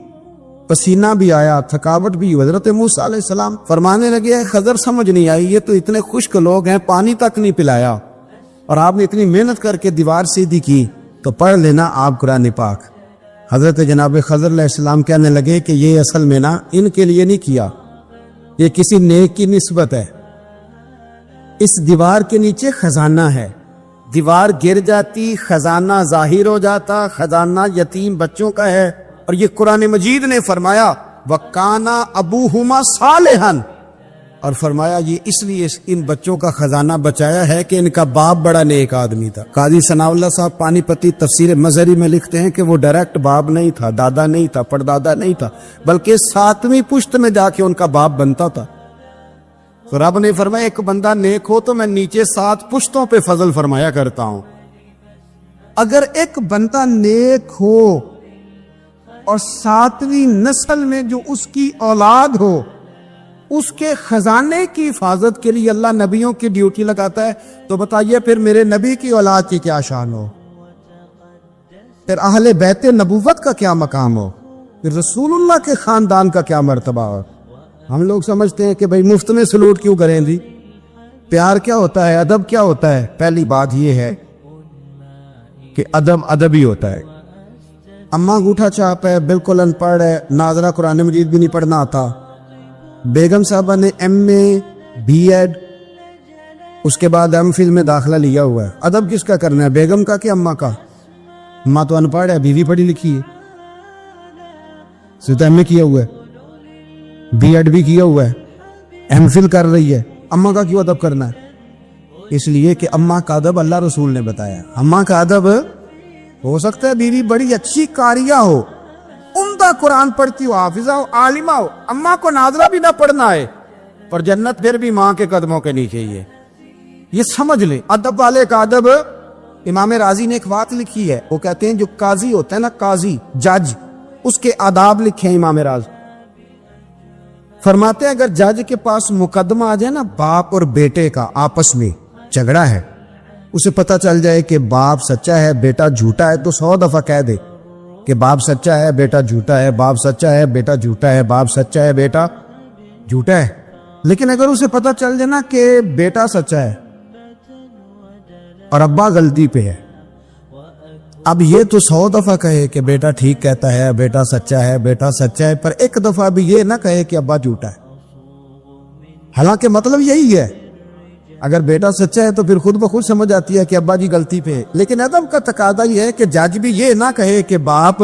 پسینہ بھی آیا، تھکاوٹ بھی۔ حضرت موسیٰ علیہ السلام فرمانے لگے خضر سمجھ نہیں آئی، یہ تو اتنے خشک لوگ ہیں، پانی تک نہیں پلایا اور آپ نے اتنی محنت کر کے دیوار سیدھی کی، تو پڑھ لینا آپ قرآن پاک۔ حضرت جناب خضر علیہ السلام کہنے لگے کہ یہ اصل میں نا ان کے لیے نہیں کیا، یہ کسی نیک کی نسبت ہے، اس دیوار کے نیچے خزانہ ہے، دیوار گر جاتی خزانہ ظاہر ہو جاتا، خزانہ یتیم بچوں کا ہے۔ اور یہ قرآن مجید نے فرمایا وَكَانَ أَبُوهُمَا صَالِحًا، اور فرمایا یہ اس لیے ان بچوں کا خزانہ بچایا ہے کہ ان کا باپ بڑا نیک آدمی تھا۔ قاضی ثناء اللہ صاحب پانی پتی تفسیر مظہری میں لکھتے ہیں کہ وہ ڈائریکٹ باپ نہیں تھا، دادا نہیں تھا، پردادا نہیں تھا، بلکہ 7ویں پشت میں جا کے ان کا باپ بنتا تھا۔ تو رب نے فرمایا ایک بندہ نیک ہو تو میں نیچے 7 پشتوں پہ فضل فرمایا کرتا ہوں۔ اگر ایک بندہ نیک ہو اور 7ویں نسل میں جو اس کی اولاد ہو، اس کے خزانے کی حفاظت کے لیے اللہ نبیوں کی ڈیوٹی لگاتا ہے، تو بتائیے پھر میرے نبی کی اولاد کی کیا شان ہو، پھر اہل بیت نبوت کا کیا مقام ہو، پھر رسول اللہ کے خاندان کا کیا مرتبہ ہو۔ ہم لوگ سمجھتے ہیں کہ بھئی مفت میں سلوٹ کیوں کریں جی، پیار کیا ہوتا ہے، ادب کیا ہوتا ہے۔ پہلی بات یہ ہے کہ ادب ہی ہوتا ہے۔ اماں انگوٹھا چھاپ ہے، بالکل ان پڑھ ہے، ناظرہ قرآن مجید بھی نہیں پڑھنا آتا، بیگم صاحبہ نے MA B.Ed اس کے بعد MPhil میں داخلہ لیا ہوا ہے، ادب کس کا کرنا ہے، بیگم کا کہ اماں کا؟ اماں تو ان پڑھ ہے، بیوی پڑھی لکھی ہے، صرف MA کیا ہوا ہے، B.Ed بھی کیا ہوا ہے، MPhil کر رہی ہے، اماں کا کیوں ادب کرنا ہے؟ اس لیے کہ اماں کا ادب اللہ رسول نے بتایا۔ اماں کا ادب ہو سکتا ہے بیوی بڑی اچھی قاریہ ہو، عمدہ قرآن پڑھتی ہو، حافظہ ہو، عالمہ ہو، اماں کو ناظرہ بھی نہ پڑھنا ہے، پر جنت پھر بھی ماں کے قدموں کے نیچے ہی ہے۔ یہ سمجھ لیں ادب والے کا ادب۔ امام راضی نے ایک بات لکھی ہے، وہ کہتے ہیں جو قاضی ہوتا ہے نا، قاضی جج، اس کے آداب لکھے ہیں امام راضی۔ فرماتے ہیں اگر جج کے پاس مقدمہ آ جائے نا باپ اور بیٹے کا آپس میں جھگڑا ہے، اسے پتہ چل جائے کہ باپ سچا ہے بیٹا جھوٹا ہے، تو 100 دفعہ کہہ دے کہ باپ سچا ہے بیٹا جھوٹا ہے، باپ سچا ہے بیٹا جھوٹا ہے، باپ سچا ہے بیٹا جھوٹا ہے۔ لیکن اگر اسے پتہ چل جائے نا کہ بیٹا سچا ہے اور ابا غلطی پہ ہے، اب یہ تو 100 دفعہ کہے کہ بیٹا ٹھیک کہتا ہے، بیٹا سچا ہے، بیٹا سچا ہے، پر ایک دفعہ بھی یہ نہ کہے کہ ابا جھوٹا ہے، حالانکہ مطلب یہی ہے اگر بیٹا سچا ہے تو پھر خود بخود سمجھ آتی ہے کہ ابا جی غلطی پہ ہے. لیکن ادب کا تقاضا یہ ہے کہ جج بھی یہ نہ کہے کہ باپ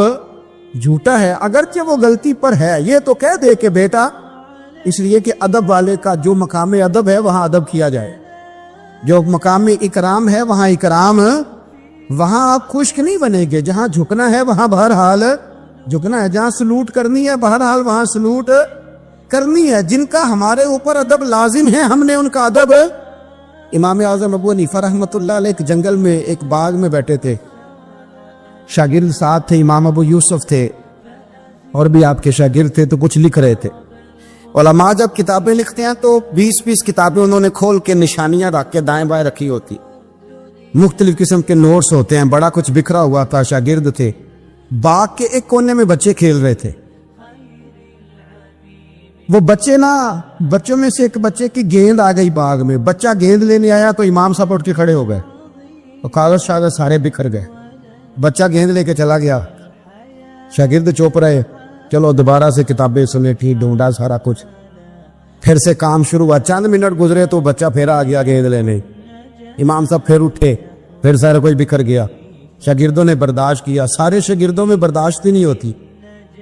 جھوٹا ہے اگرچہ وہ غلطی پر ہے, یہ تو کہہ دے کہ بیٹا, اس لیے کہ ادب والے کا جو مقام ادب ہے وہاں ادب کیا جائے, جو مقام اکرام ہے وہاں اکرام, وہاں آپ خشک نہیں بنیں گے. جہاں جھکنا ہے وہاں بہرحال جھکنا ہے, جہاں سلوٹ کرنی ہے بہرحال وہاں سلوٹ کرنی ہے. جن کا ہمارے اوپر ادب لازم ہے ہم نے ان کا ادب. امام اعظم ابو حنیفہ رحمۃ اللہ علیہ ایک جنگل میں ایک باغ میں بیٹھے تھے, شاگرد ساتھ تھے, امام ابو یوسف تھے اور بھی آپ کے شاگرد تھے, تو کچھ لکھ رہے تھے. علماء جب کتابیں لکھتے ہیں تو 20 کتابیں انہوں نے کھول کے نشانیاں رکھ کے دائیں بائیں رکھی ہوتی, مختلف قسم کے نوٹس ہوتے ہیں, بڑا کچھ بکھرا ہوا تھا. شاگرد تھے, باغ کے ایک کونے میں بچے کھیل رہے تھے. وہ بچے بچوں میں سے ایک بچے کی گیند آ گئی باغ میں, بچہ گیند لینے آیا تو امام صاحب اٹھ کے کھڑے ہو گئے اور کاغذ سارے بکھر گئے. بچہ گیند لے کے چلا گیا, شاگرد چوپ رہے, چلو دوبارہ سے کتابیں سمیٹی, ڈھونڈا سارا کچھ, پھر سے کام شروع ہوا. چند منٹ گزرے تو بچہ پھر آ گیا گیند لینے. امام صاحب پھر اٹھے, پھر سارا کچھ بکھر گیا. شاگردوں نے برداشت کیا. سارے شاگردوں میں برداشت ہی نہیں ہوتی,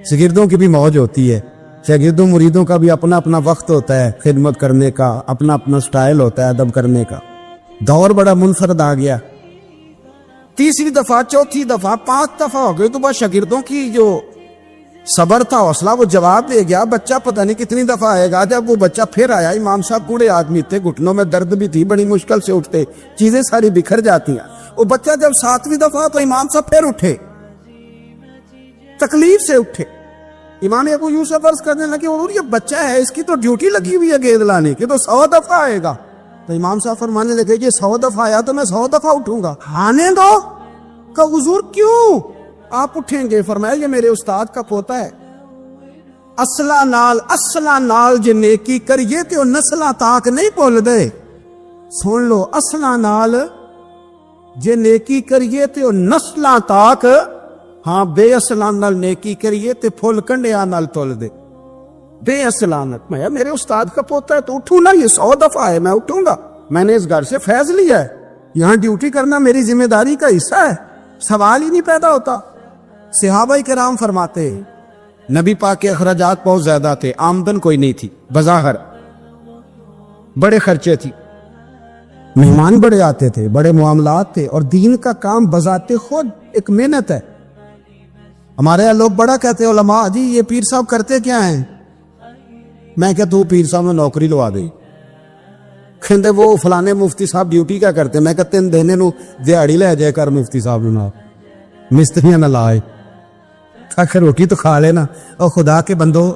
شاگردوں کی بھی موج ہوتی ہے. شاگردوں مریدوں کا بھی اپنا اپنا وقت ہوتا ہے خدمت کرنے کا, اپنا اپنا سٹائل ہوتا ہے ادب کرنے کا. دور بڑا منفرد آ گیا. تیسری دفعہ, چوتھی دفعہ, 5 دفعہ ہو گئی تو بس شاگردوں کی جو صبر تھا, حوصلہ, وہ جواب دے گیا. بچہ پتہ نہیں کتنی دفعہ آئے گا. جب وہ بچہ پھر آیا, امام صاحب بوڑھے آدمی تھے, گھٹنوں میں درد بھی تھی, بڑی مشکل سے اٹھتے, چیزیں ساری بکھر جاتی ہیں. وہ بچہ جب 7ویں دفعہ تو امام صاحب پھر اٹھے, تکلیف سے اٹھے. امام ابو یوسف عرض کرنے لگے, اور یہ بچہ ہے, اس کی تو ڈیوٹی لگی ہوئی ہے گیند لانے کی, تو 100 دفعہ آئے گا. تو امام صاحب فرمانے لگے, یہ 100 دفعہ آیا تو میں 100 دفعہ اٹھوں گا, آنے دو. کہ حضور کیوں آپ اٹھیں گے؟ فرمایا یہ میرے استاد کا پوتا ہے. اصلا نال جے نیکی کریے تے او نسلاں تاک نہیں بھول دے. سن لو, اصلا نال جے نیکی کریے تے او نسلاں تاک, ہاں بے اصلاں نال نیکی کریے تے پھول کنڈیاں نال تول دے. بے اصلاں نال, میں میرے استاد کا پوتا ہے تو اٹھوں نا, یہ 100 دفعہ ہے, میں اٹھوں گا. میں نے اس گھر سے فیض لیا ہے, یہاں ڈیوٹی کرنا میری ذمہ داری کا حصہ ہے, سوال ہی نہیں پیدا ہوتا. صحابہ کرام فرماتے نبی پاک کے اخراجات بہت زیادہ تھے, آمدن کوئی نہیں تھی, بظاہر بڑے خرچے تھی, مہمان بڑے آتے تھے, بڑے معاملات تھے, اور دین کا کام بذات خود ایک محنت ہے. ہمارے یہاں لوگ بڑا کہتے ہیں علماء, جی یہ پیر صاحب کرتے کیا ہیں؟ میں کہ تو پیر صاحب نے نوکری لوا دی. کہندے وہ فلانے مفتی صاحب ڈیوٹی کیا کرتے؟ میں کہتے ہیں دینے نو دیہڑی لے جائے کر مفتی صاحب نو, مستریاں نہ لائے, آخر روٹی تو کھا لینا. اور خدا کے بندو,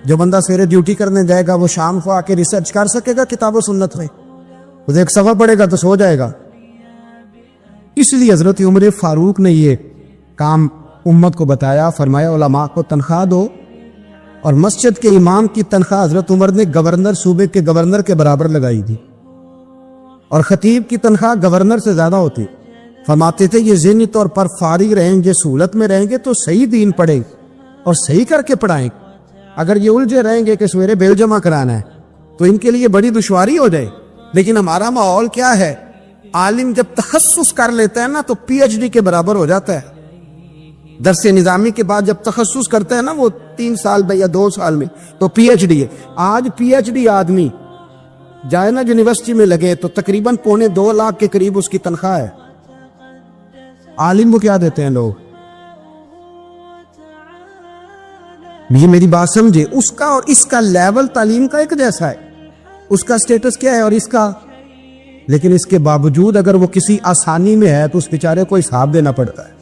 جو بندہ سویرے ڈیوٹی کرنے جائے گا وہ شام کو آ کے ریسرچ کر سکے گا کتاب و سنت میں؟ وہ ایک صفحہ پڑھے گا تو سو جائے گا. اس لیے حضرت عمر فاروق نے یہ کام امت کو بتایا, فرمایا علماء کو تنخواہ دو. اور مسجد کے امام کی تنخواہ حضرت عمر نے گورنر, صوبے کے گورنر کے برابر لگائی تھی, اور خطیب کی تنخواہ گورنر سے زیادہ ہوتی. فرماتے تھے یہ ذہنی طور پر فارغ رہیں گے, سہولت میں رہیں گے تو صحیح دین پڑھیں اور صحیح کر کے پڑھائیں. اگر یہ الجھے رہیں گے کہ سویرے بیل جمع کرانا ہے تو ان کے لیے بڑی دشواری ہو جائے. لیکن ہمارا ماحول کیا ہے, عالم جب تخصص کر لیتا ہے نا تو پی ایچ ڈی کے برابر ہو جاتا ہے. درس نظامی کے بعد جب تخصص کرتا ہے نا وہ 3 سال میں یا 2 سال میں, تو پی ایچ ڈی ہے. آج پی ایچ ڈی آدمی جائے نا یونیورسٹی میں لگے تو تقریباً 2.25 لاکھ کے قریب اس کی تنخواہ ہے. عالم کو کیا دیتے ہیں لوگ؟ یہ میری بات سمجھے, اس کا اور اس کا لیول تعلیم کا ایک جیسا ہے, اس کا سٹیٹس کیا ہے اور اس کا. لیکن اس کے باوجود اگر وہ کسی آسانی میں ہے تو اس بیچارے کو حساب دینا پڑتا ہے,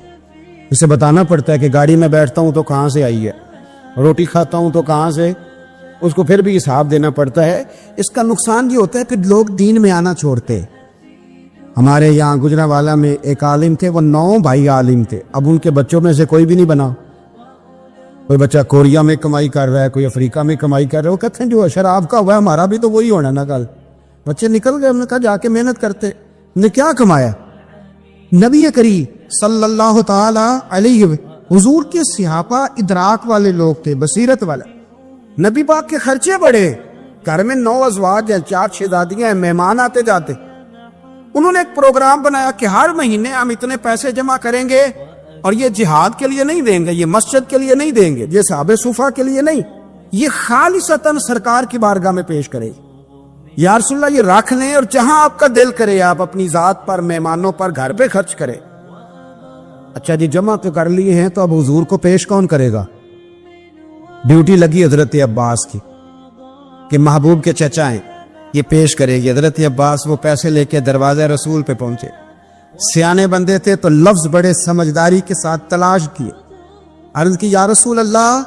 اسے بتانا پڑتا ہے کہ گاڑی میں بیٹھتا ہوں تو کہاں سے آئی ہے, روٹی کھاتا ہوں تو کہاں سے, اس کو پھر بھی حساب دینا پڑتا ہے. اس کا نقصان یہ ہوتا ہے کہ لوگ دین میں آنا چھوڑتے. ہمارے یہاں گجرانوالہ میں ایک عالم تھے, وہ 9 بھائی عالم تھے. اب ان کے بچوں میں سے کوئی بھی نہیں بنا. کوئی بچہ کوریا میں کمائی کر رہا ہے, کوئی افریقہ میں کمائی کر رہا ہے. وہ کہتے ہیں جو شراب کا ہوا ہے ہمارا بھی تو وہی ہونا نا. کل بچے نکل گئے, ہم نے کہا جا کے محنت کرتے. نے کیا کمایا؟ نبی کریم صلی اللہ تعالی علیہ حضور کے صحابہ ادراک والے لوگ تھے, بصیرت والے. نبی پاک کے خرچے بڑے, گھر میں 9 ازواج ہیں، 4 شہزادیاں ہیں، مہمان آتے جاتے. انہوں نے ایک پروگرام بنایا کہ ہر مہینے ہم اتنے پیسے جمع کریں گے اور یہ جہاد کے لیے نہیں دیں گے، یہ مسجد کے لیے نہیں دیں گے، یہ صحابہ صفا کے لیے نہیں، یہ خالصتاً سرکار کی بارگاہ میں پیش کرے. یا رسول اللہ یہ رکھ لیں اور جہاں آپ کا دل کرے آپ اپنی ذات پر، مہمانوں پر، گھر پہ خرچ کرے. اچھا جی جمع تو کر لیے ہیں، تو اب حضور کو پیش کون کرے گا؟ ڈیوٹی لگی حضرت عباس کی کہ محبوب کے چچا ہیں، یہ پیش کرے گی. حضرت عباس وہ پیسے لے کے دروازہ رسول پہ پہنچے. سیانے بندے تھے تو لفظ بڑے سمجھداری کے ساتھ تلاش کیے. عرض کی یا رسول اللہ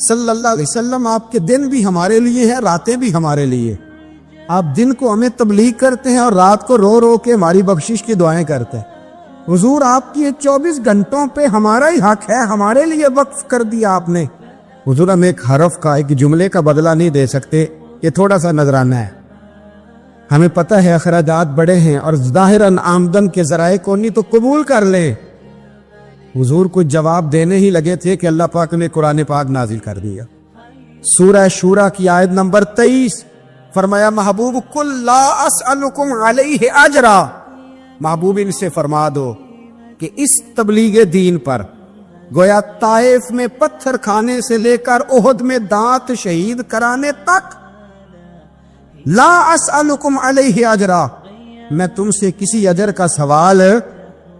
صلی اللہ علیہ وسلم، آپ کے دن بھی ہمارے لیے ہیں، راتیں بھی ہمارے لیے. آپ دن کو ہمیں تبلیغ کرتے ہیں اور رات کو رو رو کے ہماری بخشش کی دعائیں کرتے ہیں. حضور آپ کی 24 گھنٹوں پہ ہمارا ہی حق ہے، ہمارے لیے وقف کر دیا آپ نے. حضور ہم ایک حرف کا، ایک جملے کا بدلہ نہیں دے سکتے، یہ تھوڑا سا نذرانہ ہے. ہمیں پتہ ہے اخراجات بڑے ہیں اور ظاہراً آمدن کے ذرائع کو نہیں تو قبول کر لے. حضور کچھ جواب دینے ہی لگے تھے کہ اللہ پاک نے قرآن پاک نازل کر دیا. سورہ شورا کی آیت نمبر 23 فرمایا محبوب قل لا اسألکم علیہ اجرا، محبوب ان سے فرما دو کہ اس تبلیغ دین پر گویا طائف میں پتھر کھانے سے لے کر احد میں دانت شہید کرانے تک، لا اسألکم علیہ اجرا، میں تم سے کسی اجر کا سوال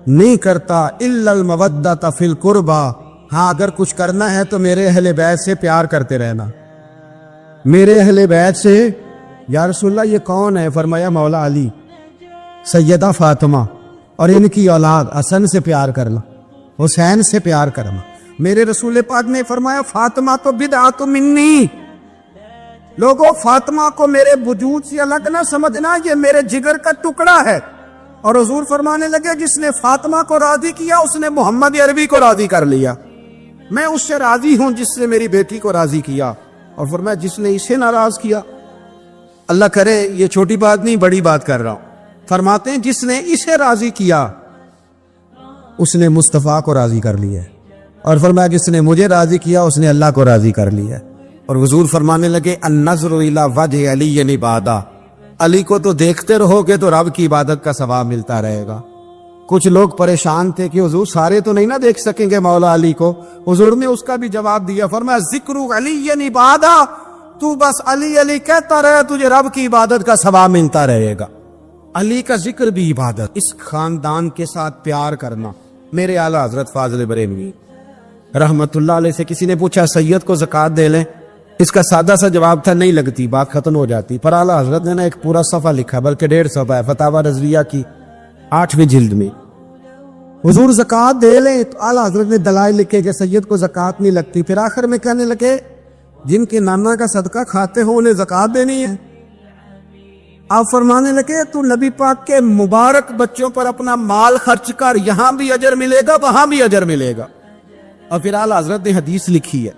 نہیں کرتا، الا المودۃ فی القربى، ہاں اگر کچھ کرنا ہے تو میرے اہل بیت سے پیار کرتے رہنا. میرے اہل بیت سے. یا رسول اللہ یہ کون ہے؟ فرمایا مولا علی، سیدہ فاطمہ اور ان کی اولاد حسن سے پیار کرنا، حسین سے پیار کرنا. میرے رسول پاک نے فرمایا فاطمہ تو بدعت منی، لوگوں فاطمہ کو میرے وجود سے الگ نہ سمجھنا، یہ میرے جگر کا ٹکڑا ہے. اور حضور فرمانے لگے جس نے فاطمہ کو راضی کیا اس نے محمد عربی کو راضی کر لیا. میں اس سے راضی ہوں جس نے میری بیٹی کو راضی کیا. اور فرمایا جس نے اسے ناراض کیا، اللہ کرے یہ چھوٹی بات نہیں بڑی بات کر رہا ہوں، فرماتے ہیں جس نے اسے راضی کیا اس نے مصطفیٰ کو راضی کر لیا. اور فرمایا جس نے مجھے راضی کیا اس نے اللہ کو راضی کر لیا. اور حضور فرمانے لگے النظر الی وجہ علی عبادہ، علی کو تو دیکھتے رہو گے تو رب کی عبادت کا ثواب ملتا رہے گا. کچھ لوگ پریشان تھے کہ حضور سارے تو نہیں نہ دیکھ سکیں گے مولا علی کو. حضور نے اس کا بھی جواب دیا، فرمایا ذکر علی عبادہ، تو بس علی علی کہتا رہے، تجھے رب کی عبادت کا ثواب ملتا رہے گا. علی کا ذکر بھی عبادت. اس خاندان کے ساتھ پیار کرنا. میرے اعلیٰ حضرت فاضل بریلوی رحمت اللہ علیہ سے کسی نے پوچھا سید کو زکوٰۃ دے لیں؟ اس کا سادہ سا جواب تھا نہیں لگتی، بات ختم ہو جاتی. پر اعلیٰ حضرت نے ایک پورا صفحہ لکھا، بلکہ 1.5 صفحہ ہے، فتاوی رضویہ کی 8ویں جلد میں. حضور زکوٰۃ دے لیں تو اعلیٰ حضرت نے دلائل لکھے کہ سید کو زکوٰۃ نہیں لگتی. پھر آخر میں کہنے لگے جن کے نانا کا صدقہ کھاتے ہو انہیں زکوٰۃ دینی ہے. آپ فرمانے لگے تو نبی پاک کے مبارک بچوں پر اپنا مال خرچ کر، یہاں بھی اجر ملے گا وہاں بھی اجر ملے گا. اور پھر اعلیٰ حضرت نے حدیث لکھی ہے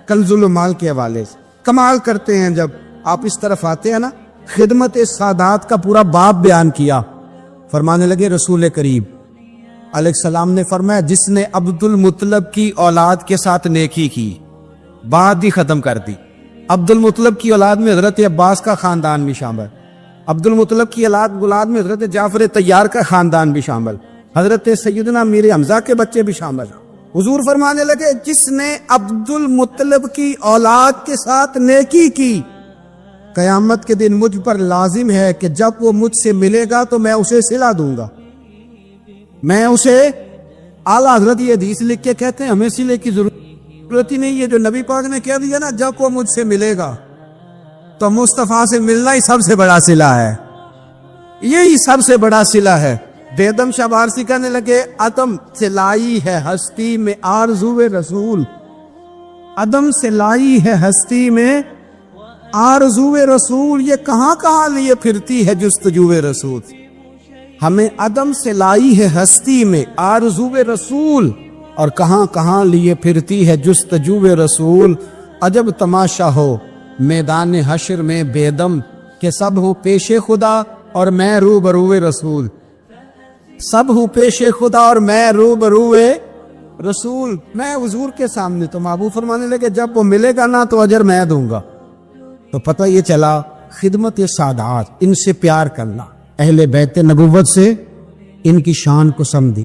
کنز المال کے حوالے سے. کمال کرتے ہیں جب آپ اس طرف آتے ہیں نا، خدمت سادات کا پورا باب بیان کیا. فرمانے لگے رسول کریم علیہ السلام نے فرمایا جس نے عبد المطلب کی اولاد کے ساتھ نیکی کی، بات ہی ختم کر دی. عبد المطلب کی اولاد میں حضرت عباس کا خاندان بھی شامل، عبد المطلب کی اولاد میں حضرت جعفر طیار کا خاندان بھی شامل، حضرت سیدنا میر حمزہ کے بچے بھی شامل. حضور فرمانے لگے جس نے عبد المطلب کی اولاد کے ساتھ نیکی کی، قیامت کے دن مجھ پر لازم ہے کہ جب وہ مجھ سے ملے گا تو میں اسے صلہ دوں گا. میں اسے، اعلیٰ حضرت یہ حدیث لکھ کے کہتے ہیں ہمیں صلے کی ضرورت ہی نہیں ہے. جو نبی پاک نے کہہ دیا نا جب وہ مجھ سے ملے گا، تو مصطفیٰ سے ملنا ہی سب سے بڑا صلہ ہے، یہی سب سے بڑا صلہ ہے. بیدم شاہ بارسی کہنے لگے عدم سے لائی ہے ہستی میں آرزو رسول، عدم سے لائی ہے ہستی میں آرزو رسول، یہ کہاں کہاں لیے پھرتی ہے جستجو رسول. ہمیں عدم سے لائی ہے ہستی میں آرزو رسول، اور کہاں کہاں لیے پھرتی ہے جستجو رسول. عجب تماشا ہو میدان حشر میں بیدم کہ سب ہوں پیش خدا اور میں روبرو رسول. سب ہوں پیش خدا اور میں روبرو رسول. میں حضور کے سامنے. تو محبوب فرمانے لگے جب وہ ملے گا نا تو اجر میں دوں گا. تو پتہ یہ چلا خدمت سادات، ان سے پیار کرنا، اہل بیت نبوت سے ان کی شان کو سمجھی۔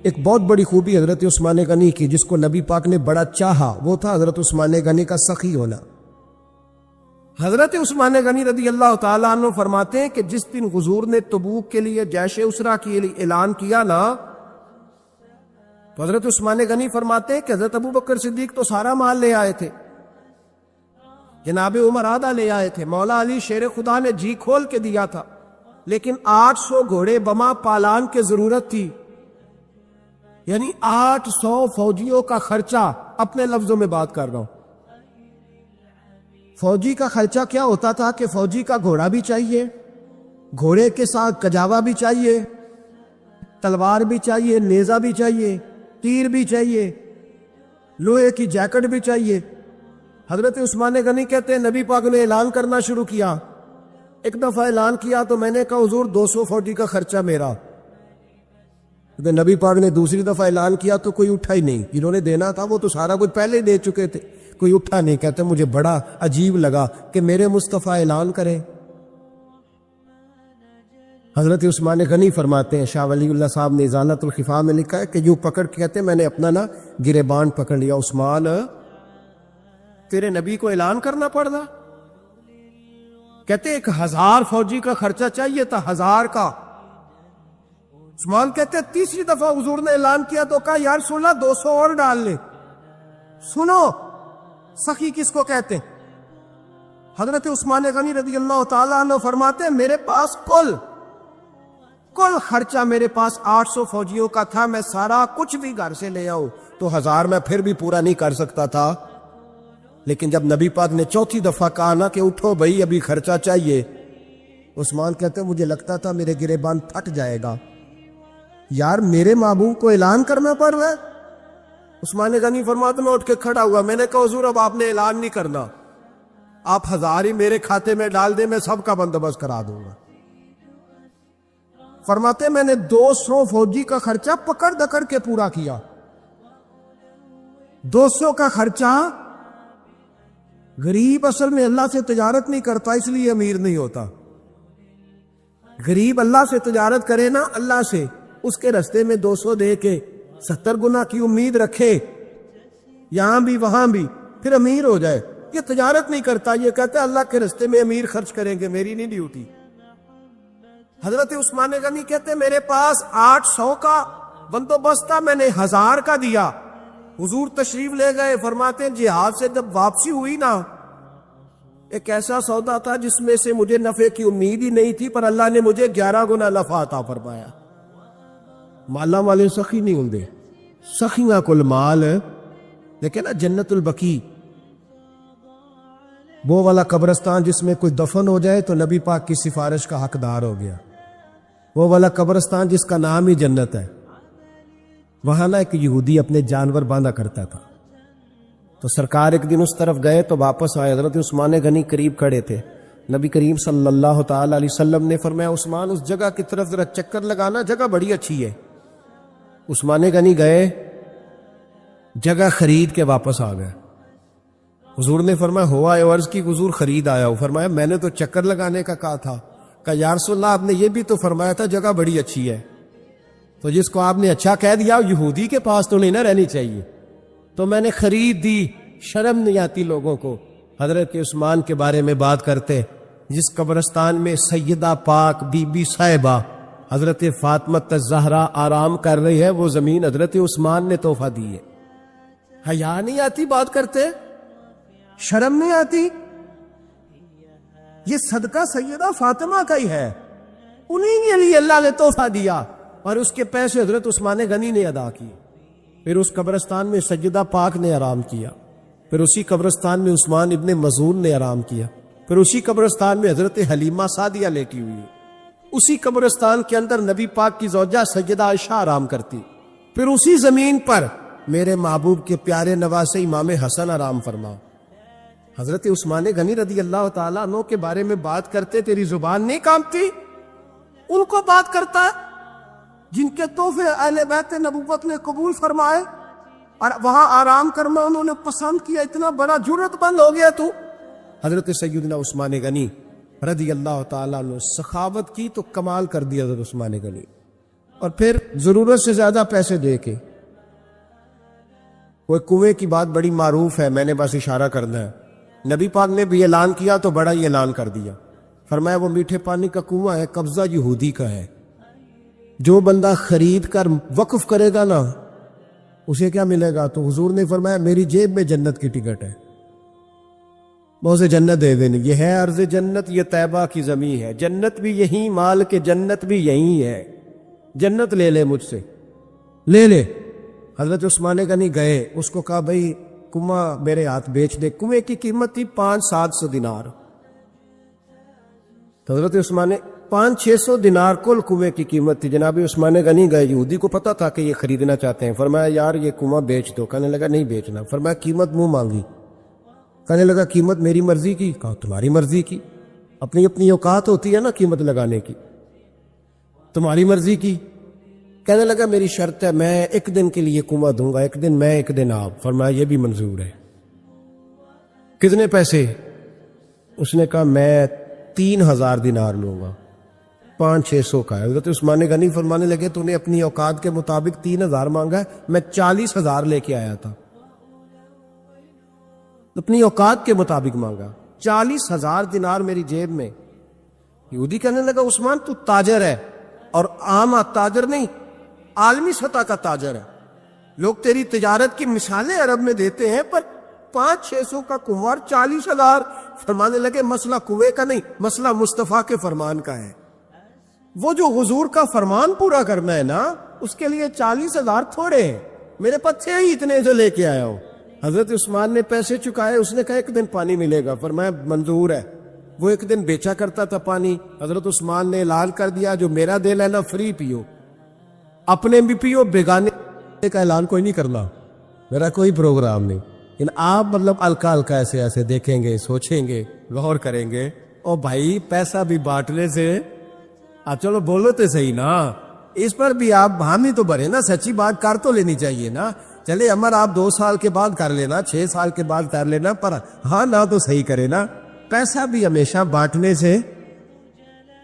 ایک بہت بڑی خوبی حضرت عثمان غنی کی جس کو نبی پاک نے بڑا چاہا، وہ تھا حضرت عثمان غنی کا سخی ہونا۔ حضرت عثمان غنی رضی اللہ تعالیٰ عنہ فرماتے ہیں کہ جس دن حضور نے تبوک کے لیے جیش اسرا کے لیے اعلان کیا نا، تو حضرت عثمان غنی فرماتے ہیں کہ حضرت ابو بکر صدیق تو سارا مال لے آئے تھے، جناب عمر آدھا لے آئے تھے، مولا علی شیر خدا نے جی کھول کے دیا تھا، لیکن 800 گھوڑے بما پالان کی ضرورت تھی، یعنی 800 فوجیوں کا خرچہ۔ اپنے لفظوں میں بات کر رہا ہوں، فوجی کا خرچہ کیا ہوتا تھا کہ فوجی کا گھوڑا بھی چاہیے، گھوڑے کے ساتھ کجاوا بھی چاہیے، تلوار بھی چاہیے، نیزہ بھی چاہیے، تیر بھی چاہیے، لوہے کی جیکٹ بھی چاہیے۔ حضرت عثمان غنی کہتے ہیں نبی پاک نے اعلان کرنا شروع کیا، ایک دفعہ اعلان کیا تو میں نے کہا حضور 200 فوجی کا خرچہ میرا۔ نبی پاک نے دوسری دفعہ اعلان کیا تو کوئی اٹھا ہی نہیں، جنہوں نے دینا تھا وہ تو سارا کچھ پہلے دے چکے تھے، کوئی اٹھا نہیں۔ کہتے مجھے بڑا عجیب لگا کہ میرے مصطفیٰ اعلان کریں۔ حضرت عثمان غنی فرماتے ہیں، شاہ ولی اللہ صاحب نے اذانۃ الخفا میں لکھا ہے کہ یوں پکڑ کے کہتے میں نے اپنا نا گریبان پکڑ لیا، عثمان تیرے نبی کو اعلان کرنا پڑ رہا؟ کہتے 1000 فوجی کا خرچہ چاہیے تھا، 1000 کا۔ عثمان کہتے تیسری دفعہ حضور نے اعلان کیا تو کہا یا رسول اللہ 200 اور ڈال لے۔ سنو سخی کس کو کہتے ہیں؟ حضرت عثمان غنی رضی اللہ تعالیٰ عنہ فرماتے ہیں میرے پاس کل خرچہ میرے پاس 800 فوجیوں کا تھا، میں سارا کچھ بھی گھر سے لے آؤں تو 1000 میں پھر بھی پورا نہیں کر سکتا تھا، لیکن جب نبی پاک نے چوتھی دفعہ کہا نا کہ اٹھو بھائی ابھی خرچہ چاہیے، عثمان کہتے مجھے لگتا تھا میرے گریبان پھٹ جائے گا، یار میرے محبوب کو اعلان کرنا پڑ رہا ہے۔ عثمان غنی فرماتے میں اٹھ کے کھڑا ہوا، میں نے کہا حضور اب آپ نے اعلان نہیں کرنا، آپ 1000 ہی میرے کھاتے میں ڈال دیں، میں سب کا بندوبست کرا دوں گا۔ فرماتے میں نے 200 فوجی کا خرچہ پکڑ دکڑ کے پورا کیا۔ 200 کا خرچہ، غریب اصل میں اللہ سے تجارت نہیں کرتا اس لیے امیر نہیں ہوتا، غریب اللہ سے تجارت کرے نا، اللہ سے اس کے رستے میں 200 دے کے 70 گنا کی امید رکھے، یہاں بھی وہاں بھی، پھر امیر ہو جائے۔ یہ تجارت نہیں کرتا، یہ کہتا ہے اللہ کے رستے میں امیر خرچ کریں گے، میری نہیں ڈیوٹی۔ حضرت عثمان غنی کہتے میرے پاس 800 کا بندوبست تھا، میں نے 1000 کا دیا۔ حضور تشریف لے گئے، فرماتے ہیں جہاد سے جب واپسی ہوئی نا، ایک ایسا سودا تھا جس میں سے مجھے نفع کی امید ہی نہیں تھی، پر اللہ نے مجھے 11 گنا نفع عطا فرمایا۔ مالا والے سخی نہیں ہوندے، سخیاں کل مال، لیکن نا جنت البقیع وہ والا قبرستان جس میں کوئی دفن ہو جائے تو نبی پاک کی سفارش کا حقدار ہو گیا، وہ والا قبرستان جس کا نام ہی جنت ہے۔ وہاں نا ایک یہودی اپنے جانور باندھا کرتا تھا، تو سرکار ایک دن اس طرف گئے تو واپس آئے، حضرت عثمان غنی قریب کھڑے تھے، نبی کریم صلی اللہ تعالی علیہ وسلم نے فرمایا عثمان اس جگہ کی طرف ذرا چکر لگانا، جگہ بڑی اچھی ہے۔ عثمان غنی گئے، جگہ خرید کے واپس آ گئے۔ حضور نے فرمایا ہوا ہے عرض کی حضور خرید آیا ہوں، فرمایا میں نے تو چکر لگانے کا کہا تھا۔ کہا یا رسول اللہ آپ نے یہ بھی تو فرمایا تھا جگہ بڑی اچھی ہے، تو جس کو آپ نے اچھا کہہ دیا یہودی کے پاس تو نہیں نہ رہنی چاہیے، تو میں نے خرید دی۔ شرم نہیں آتی لوگوں کو حضرت عثمان کے بارے میں بات کرتے، جس قبرستان میں سیدہ پاک بی بی صاحبہ حضرت فاطمہ الزہرا آرام کر رہی ہے، وہ زمین حضرت عثمان نے تحفہ دی ہے۔ حیا نہیں آتی بات کرتے، شرم نہیں آتی؟ یہ صدقہ سیدہ فاطمہ کا ہی ہے، انہیں کے لیے اللہ نے تحفہ دیا، اور اس کے پیسے حضرت عثمان غنی نے ادا کیے۔ پھر اس قبرستان میں سیدہ پاک نے آرام کیا، پھر اسی قبرستان میں عثمان ابن مظعون نے آرام کیا، پھر اسی قبرستان میں حضرت حلیمہ سعدیہ لیٹی ہوئی ہے، اسی قبرستان کے اندر نبی پاک کی زوجہ سیدہ عائشہ آرام کرتی، پھر اسی زمین پر میرے محبوب کے پیارے نواسے امام حسن آرام فرما۔ حضرت عثمان غنی رضی اللہ تعالیٰ عنہ کے بارے میں بات کرتے تیری زبان نہیں کانپتی؟ ان کو بات کرتا ہے جن کے تحفے اہل بیت نبوت نے قبول فرمائے اور وہاں آرام کرنا انہوں نے پسند کیا، اتنا بڑا جرت بند ہو گیا تو حضرت سیدنا عثمان غنی رضی اللہ تعالیٰ عنہ سخاوت کی تو کمال کر دیا حضرت عثمان غنی، اور پھر ضرورت سے زیادہ پیسے دے کے. وہ کنویں کی بات بڑی معروف ہے، میں نے بس اشارہ کرنا ہے. نبی پاک نے بھی اعلان کیا تو بڑا ہی اعلان کر دیا، فرمایا وہ میٹھے پانی کا کنواں ہے، قبضہ یہودی کا ہے. جو بندہ خرید کر وقف کرے گا نا اسے کیا ملے گا؟ تو حضور نے فرمایا میری جیب میں جنت کی ٹکٹ ہے، بہت سے جنت دے دیں. یہ ہے عرض جنت، یہ طیبہ کی زمین ہے، جنت بھی یہی، مال کے جنت بھی یہی ہے، جنت لے لے مجھ سے، لے لے. حضرت عثمان غنی گئے، اس کو کہا بھائی کنواں میرے ہاتھ بیچ دے. کنویں کی قیمت تھی 500-700 دینار. تو حضرت عثمان 500-600 دینار کل کنویں کی قیمت تھی. جناب عثمان غنی گئے، یہودی کو پتا تھا کہ یہ خریدنا چاہتے ہیں. فرمایا یار یہ کنواں بیچ دو. کہنے لگا نہیں بیچنا. فرمایا قیمت منہ مانگی. کہنے لگا قیمت میری مرضی کی. کہا تمہاری مرضی کی، اپنی اپنی اوقات ہوتی ہے نا قیمت لگانے کی، تمہاری مرضی کی. کہنے لگا میری شرط ہے، میں ایک دن کے لیے کنواں دوں گا، ایک دن میں ایک دن آپ. فرمایا یہ بھی منظور ہے. کتنے پیسے؟ اس نے کہا میں 3000 دینار لوں گا. 500-600 کا ہے. حضرت عثمان غنی فرمانے لگے تو نے اپنی اوقات کے مطابق 3000 مانگا ہے، میں 40,000 لے کے آیا تھا. اپنی اوقات کے مطابق مانگا. 40,000 دینار میری جیب میں. یہودی کہنے لگا عثمان تو تاجر ہے، اور عام تاجر نہیں، عالمی سطح کا تاجر ہے. لوگ تیری تجارت کی مثالیں عرب میں دیتے ہیں، پر 500-600 کا کنواں 40,000. فرمانے لگے مسئلہ کنویں کا نہیں، مسئلہ مصطفیٰ کے فرمان کا ہے. وہ جو حضور کا فرمان پورا کرنا ہے نا، اس کے لیے 40,000 تھوڑے ہیں. میرے پاس تھے ہی اتنے جو لے کے آیا ہوں. حضرت عثمان نے پیسے چکائے. اس نے کہا ایک دن پانی ملے گا. فرمایا منظور ہے. وہ ایک دن بیچا کرتا تھا پانی. حضرت عثمان نے اعلان کر دیا جو میرا دل ہے نا فری پیو، اپنے بھی پیو، بیگانے کا اعلان کوئی نہیں کرنا، میرا کوئی پروگرام نہیں. آپ مطلب ہلکا ہلکا ایسے ایسے دیکھیں گے، سوچیں گے، غور کریں گے. او بھائی پیسہ بھی بانٹنے سے چلو بولو تو صحیح نا، اس پر بھی آپ حامی تو بھرے نا، سچی بات کر تو لینی چاہیے نا. چلے عمر آپ 2 سال کے بعد کر لینا، 6 سال کے بعد کر لینا، پر ہاں نہ تو صحیح کرے نا. پیسہ بھی ہمیشہ بانٹنے سے.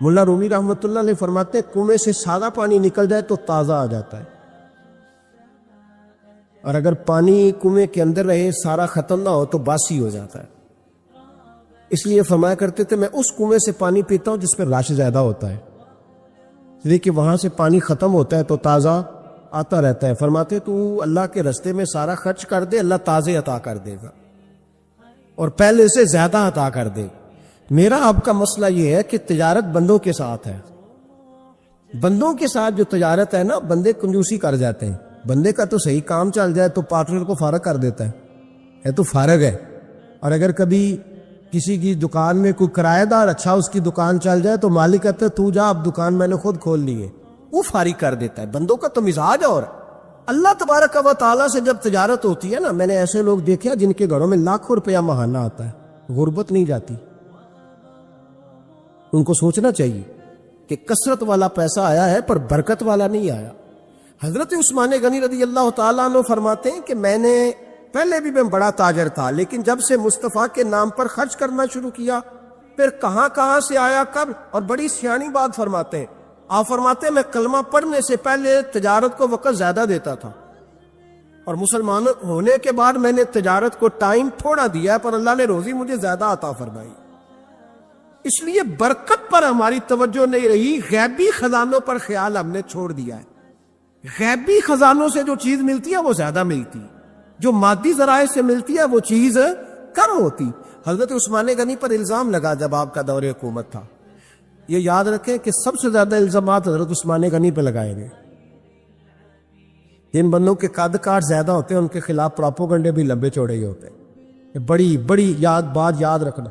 ملا رومی رحمۃ اللہ علیہ فرماتے ہیں کنویں سے سادہ پانی نکل جائے تو تازہ آ جاتا ہے، اور اگر پانی کنویں کے اندر رہے سارا ختم نہ ہو تو باسی ہو جاتا ہے. اس لیے فرمایا کرتے تھے میں اس کنویں سے پانی پیتا ہوں جس میں رش زیادہ ہوتا ہے، دیکھیے وہاں سے پانی ختم ہوتا ہے تو تازہ آتا رہتا ہے. فرماتے تو اللہ کے رستے میں سارا خرچ کر دے، اللہ تازے عطا کر دے گا اور پہلے سے زیادہ عطا کر دے. میرا آپ کا مسئلہ یہ ہے کہ تجارت بندوں کے ساتھ ہے. بندوں کے ساتھ جو تجارت ہے نا، بندے کنجوسی کر جاتے ہیں. بندے کا تو صحیح کام چل جائے تو پارٹنر کو فارغ کر دیتا ہے تو فارغ ہے. اور اگر کبھی کسی کی دکان میں کوئی کرایہ دار اچھا اس کی دکان چل جائے تو مالک کہتا ہے تو جا، اب دکان میں نے خود کھول لی ہے، وہ فارغ کر دیتا ہے. بندوں کا تو مزاج اور اللہ تبارک و تعالیٰ سے جب تجارت ہوتی ہے نا، میں نے ایسے لوگ دیکھے جن کے گھروں میں لاکھوں روپیہ ماہانہ آتا ہے، غربت نہیں جاتی. ان کو سوچنا چاہیے کہ کثرت والا پیسہ آیا ہے پر برکت والا نہیں آیا. حضرت عثمان غنی رضی اللہ تعالیٰ عنہ فرماتے ہیں کہ میں نے پہلے بھی میں بڑا تاجر تھا، لیکن جب سے مصطفیٰ کے نام پر خرچ کرنا شروع کیا، پھر کہاں کہاں سے آیا کب. اور بڑی سیانی بات فرماتے ہیں. آپ فرماتے ہیں میں کلمہ پڑھنے سے پہلے تجارت کو وقت زیادہ دیتا تھا، اور مسلمان ہونے کے بعد میں نے تجارت کو ٹائم تھوڑا دیا، پر اللہ نے روزی مجھے زیادہ عطا فرمائی. اس لیے برکت پر ہماری توجہ نہیں رہی، غیبی خزانوں پر خیال ہم نے چھوڑ دیا ہے. غیبی خزانوں سے جو چیز ملتی ہے وہ زیادہ ملتی، جو مادی ذرائع سے ملتی ہے وہ چیز کم ہوتی. حضرت عثمان غنی پر الزام لگا جب آپ کا دور حکومت تھا. یہ یاد رکھیں کہ سب سے زیادہ الزامات حضرت عثمان غنی پہ لگائے گئے. جن بندوں کے قد کاٹ زیادہ ہوتے ہیں ان کے خلاف پراپوگنڈے بھی لمبے چوڑے ہی ہوتے ہیں. بڑی بڑی بات یاد رکھنا.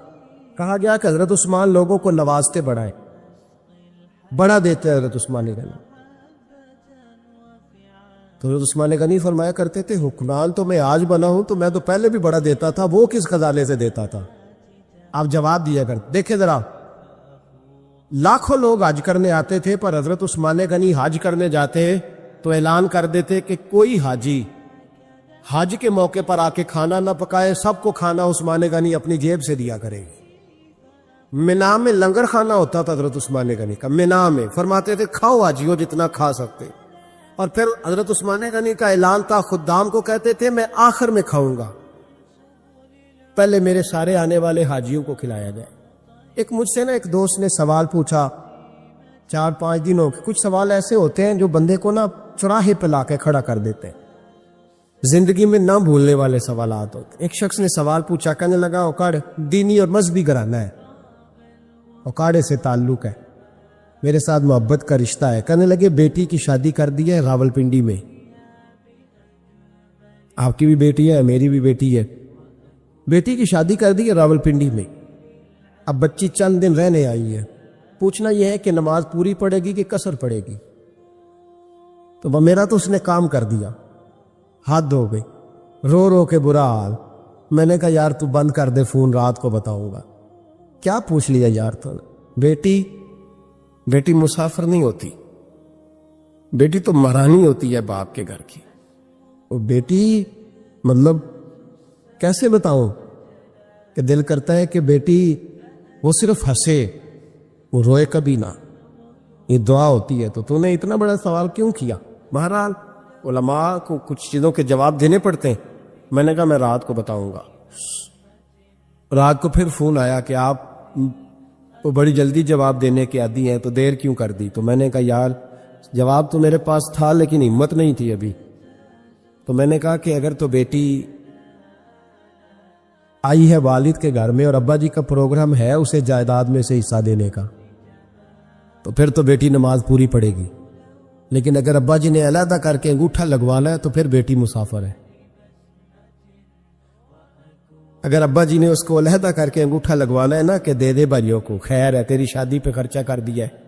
کہا گیا کہ حضرت عثمان لوگوں کو نوازتے بڑھائیں، بڑا دیتے ہیں حضرت عثمان غنی. تو حضرت عثمان غنی فرمایا کرتے تھے حکمران تو میں آج بنا ہوں تو میں تو پہلے بھی بڑا دیتا تھا، وہ کس خزانے سے دیتا تھا. آپ جواب دیا کرتے. دیکھیں ذرا، لاکھوں لوگ حج کرنے آتے تھے، پر حضرت عثمان غنی حج کرنے جاتے تو اعلان کر دیتے کہ کوئی حاجی حج کے موقع پر آ کے کھانا نہ پکائے، سب کو کھانا عثمان غنی اپنی جیب سے دیا کرے گی۔ مینا میں لنگر کھانا ہوتا تھا حضرت عثمان غنی کا، مینا میں فرماتے تھے کھاؤ حاجیوں جتنا کھا سکتے، اور پھر حضرت عثمان غنی کا اعلان تھا، خدام کو کہتے تھے میں آخر میں کھاؤں گا، پہلے میرے سارے آنے والے حاجیوں کو کھلایا جائے۔ ایک مجھ سے نا ایک دوست نے سوال پوچھا 4-5 دنوں کے، کچھ سوال ایسے ہوتے ہیں جو بندے کو نا چوراہے پہ لا کے کھڑا کر دیتے ہیں، زندگی میں نہ بھولنے والے سوالات ہوتے ہیں۔ ایک شخص نے سوال پوچھا، کہنے لگا اوکاڑ دینی اور مذہبی گھرانہ ہے، اوکاڑے سے تعلق ہے، میرے ساتھ محبت کا رشتہ ہے۔ کہنے لگے بیٹی کی شادی کر دی ہے راولپنڈی میں، آپ کی بھی بیٹی ہے میری بھی بیٹی ہے، بیٹی کی شادی کر دی ہے راولپنڈی میں، اب بچی چند دن رہنے آئی ہے، پوچھنا یہ ہے کہ نماز پوری پڑے گی کہ قصر پڑے گی؟ تو میرا تو اس نے کام کر دیا، حد ہو گئی، رو رو کے برا حال۔ میں نے کہا یار تو بند کر دے فون، رات کو بتاؤں گا۔ کیا پوچھ لیا یار تو؟ بیٹی مسافر نہیں ہوتی، بیٹی تو مہرانی ہوتی ہے باپ کے گھر کی۔ وہ بیٹی مطلب کیسے بتاؤں کہ دل کرتا ہے کہ بیٹی وہ صرف ہنسے، وہ روئے کبھی نہ، یہ دعا ہوتی ہے۔ تو نے اتنا بڑا سوال کیوں کیا؟ بہرحال علماء کو کچھ چیزوں کے جواب دینے پڑتے ہیں۔ میں نے کہا میں رات کو بتاؤں گا۔ رات کو پھر فون آیا کہ آپ وہ بڑی جلدی جواب دینے کے عادی ہیں تو دیر کیوں کر دی؟ تو میں نے کہا یار جواب تو میرے پاس تھا لیکن ہمت نہیں تھی ابھی۔ تو میں نے کہا کہ اگر تو بیٹی آئی ہے والد کے گھر میں اور ابا جی کا پروگرام ہے اسے جائیداد میں سے حصہ دینے کا، تو پھر تو بیٹی نماز پوری پڑے گی، لیکن اگر ابا جی نے علیحدہ کر کے انگوٹھا لگوانا ہے تو پھر بیٹی مسافر ہے۔ اگر ابا جی نے اس کو علیحدہ کر کے انگوٹھا لگوانا ہے نا کہ دے دے بھائیوں کو، خیر ہے تیری شادی پہ خرچہ کر دیا ہے،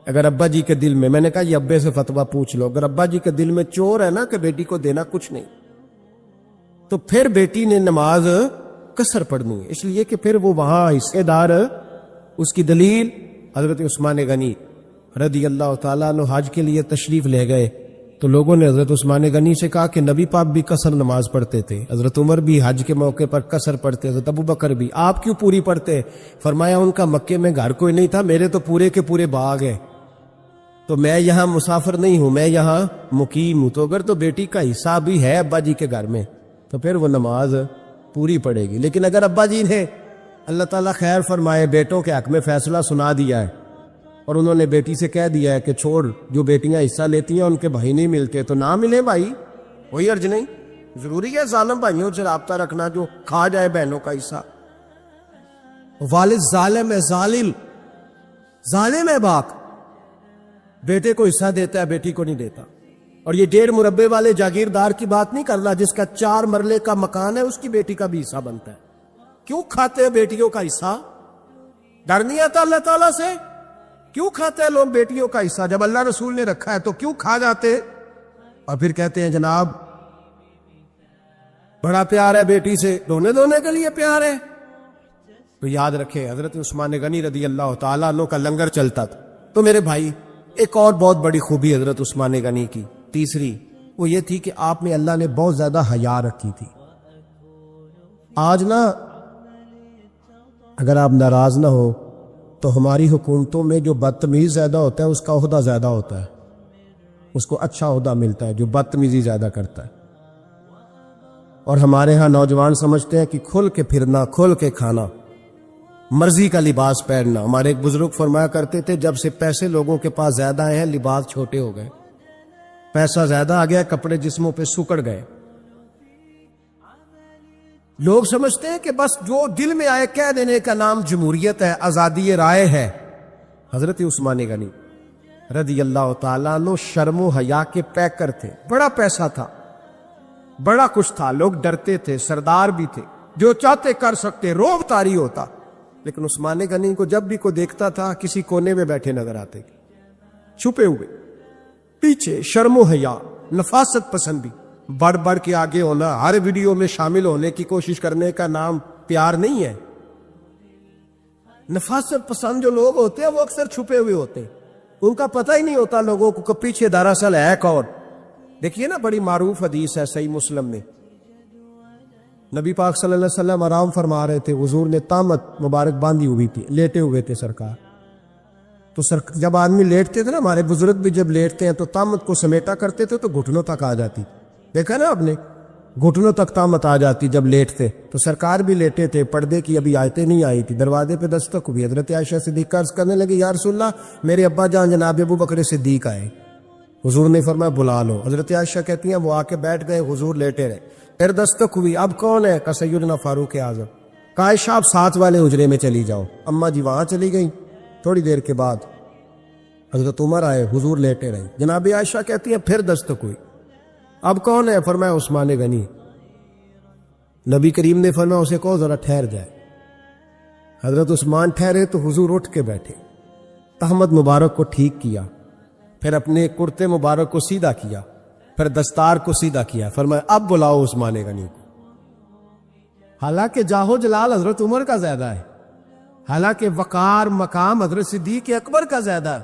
اگر ابا جی کے دل میں نے کہا یہ ابے سے فتویٰ پوچھ لو، اگر ابا جی کے دل میں چور ہے نا کہ بیٹی کو دینا کچھ نہیں، تو پھر بیٹی نے نماز قصر پڑھنی ہے، اس لیے کہ پھر وہ وہاں حصے دار۔ اس کی دلیل حضرت عثمان غنی رضی اللہ تعالیٰ عنہ حج کے لیے تشریف لے گئے تو لوگوں نے حضرت عثمان غنی سے کہا کہ نبی پاک بھی قصر نماز پڑھتے تھے، حضرت عمر بھی حج کے موقع پر قصر پڑھتے، حضرت ابو بکر بھی، آپ کیوں پوری پڑھتے؟ فرمایا ان کا مکے میں گھر کوئی نہیں تھا، میرے تو پورے کے پورے باغ ہیں، تو میں یہاں مسافر نہیں ہوں، میں یہاں مقیم ہوں، تو اگر تو بیٹی کا حصہ بھی ہے ابا جی کے گھر میں تو پھر وہ نماز پوری پڑے گی۔ لیکن اگر ابا جی نے اللہ تعالیٰ خیر فرمائے بیٹوں کے حق میں فیصلہ سنا دیا ہے اور انہوں نے بیٹی سے کہہ دیا ہے کہ چھوڑ، جو بیٹیاں حصہ لیتی ہیں ان کے بھائی نہیں ملتے تو نہ ملے بھائی، کوئی عرض نہیں، ضروری ہے ظالم بھائیوں سے رابطہ رکھنا جو کھا جائے بہنوں کا حصہ۔ والد ظالم ہے، ظالم ہے باپ، بیٹے کو حصہ دیتا ہے بیٹی کو نہیں دیتا۔ اور یہ 1.5 مربے والے جاگیردار کی بات نہیں کر رہا، جس کا 4 مرلے کا مکان ہے اس کی بیٹی کا بھی حصہ بنتا ہے۔ کیوں کھاتے ہیں بیٹیوں کا حصہ؟ ڈر نہیں آتا اللہ تعالیٰ سے؟ کیوں کھاتے ہیں لوگ بیٹیوں کا حصہ؟ جب اللہ رسول نے رکھا ہے تو کیوں کھا جاتے؟ اور پھر کہتے ہیں جناب بڑا پیار ہے بیٹی سے، دھونے کے لیے پیار ہے۔ تو یاد رکھے حضرت عثمان غنی رضی اللہ تعالیٰ عنہ کا لنگر چلتا تھا۔ تو میرے بھائی ایک اور بہت بڑی خوبی حضرت عثمان غنی کی، تیسری، وہ یہ تھی کہ آپ میں اللہ نے بہت زیادہ حیا رکھی تھی۔ آج نا اگر آپ ناراض نہ ہو تو ہماری حکومتوں میں جو بدتمیز زیادہ ہوتا ہے اس کا عہدہ زیادہ ہوتا ہے، اس کو اچھا عہدہ ملتا ہے جو بدتمیزی زیادہ کرتا ہے۔ اور ہمارے ہاں نوجوان سمجھتے ہیں کہ کھل کے پھرنا، کھل کے کھانا، مرضی کا لباس پہننا۔ ہمارے ایک بزرگ فرمایا کرتے تھے جب سے پیسے لوگوں کے پاس زیادہ آئے ہیں لباس چھوٹے ہو گئے، پیسہ زیادہ آ گیا کپڑے جسموں پہ سکڑ گئے۔ لوگ سمجھتے ہیں کہ بس جو دل میں آئے کہہ دینے کا نام جمہوریت ہے، آزادی رائے ہے۔ حضرت عثمان غنی رضی اللہ تعالیٰ عنہ شرم و حیا کے پیکر تھے، بڑا پیسہ تھا، بڑا کچھ تھا، لوگ ڈرتے تھے، سردار بھی تھے، جو چاہتے کر سکتے، روب طاری ہوتا۔ لیکن عثمان غنی کو جب بھی کوئی دیکھتا تھا کسی کونے میں بیٹھے نظر آتے، چھپے ہوئے، پیچھے، شرم و حیا، نفاست پسندی، بڑھ بڑھ کے آگے ہونا، ہر ویڈیو میں شامل ہونے کی کوشش کرنے کا نام پیار نہیں ہے۔ نفاست پسند جو لوگ ہوتے ہیں وہ اکثر چھپے ہوئے ہوتے ہیں، ان کا پتہ ہی نہیں ہوتا لوگوں کو کہ پیچھے دراصل ہے کون۔ دیکھیے نا بڑی معروف حدیث ہے صحیح مسلم میں، نبی پاک صلی اللہ علیہ وسلم آرام فرما رہے تھے، حضور نے تامت مبارک باندھی ہوئی تھی، لیٹے ہوئے تھے سرکار. تو جب آدمی لیٹتے تھے نا، ہمارے بزرگ بھی جب لیٹتے ہیں تو تامت کو سمیٹا کرتے تھے تو گھٹنوں تک آ جاتی. دیکھا نا آپ نے، گھٹنوں تک تامت آ جاتی جب لیٹتے. تو سرکار بھی لیٹے تھے، پردے کی ابھی آیتیں نہیں آئی تھی. دروازے پہ دستک ہوئی، حضرت عائشہ صدیقہ عرض کرنے لگی یا رسول اللہ میرے ابا جان جناب ابو بکر صدیق آئے. حضور نے فرمایا بلا لو. حضرت عائشہ کہتی ہیں وہ آ کے بیٹھ گئے، حضور لیٹے رہے. پھر دستک ہوئی، اب کون ہے؟ کہ سیدنا فاروق اعظم. کہا عائشہ آپ ساتھ والے حجرے میں چلی جاؤ. اماں جی وہاں چلی گئیں. تھوڑی دیر کے بعد حضرت عمر آئے، حضور لیٹے رہے. جناب عائشہ کہتی ہیں پھر دستک ہوئی، اب کون ہے؟ فرمایا عثمان غنی. نبی کریم نے فرمایا اسے کہو ذرا ٹھہر جائے. حضرت عثمان ٹھہرے تو حضور اٹھ کے بیٹھے، تہمت مبارک کو ٹھیک کیا، پھر اپنے کرتے مبارک کو سیدھا کیا، پھر دستار کو سیدھا کیا. فرمایا اب بلاؤ عثمان غنی کو. حالانکہ جاہو جلال حضرت عمر کا زیادہ ہے، حالانکہ وقار مقام حضرت صدیق اکبر کا زیادہ ہے.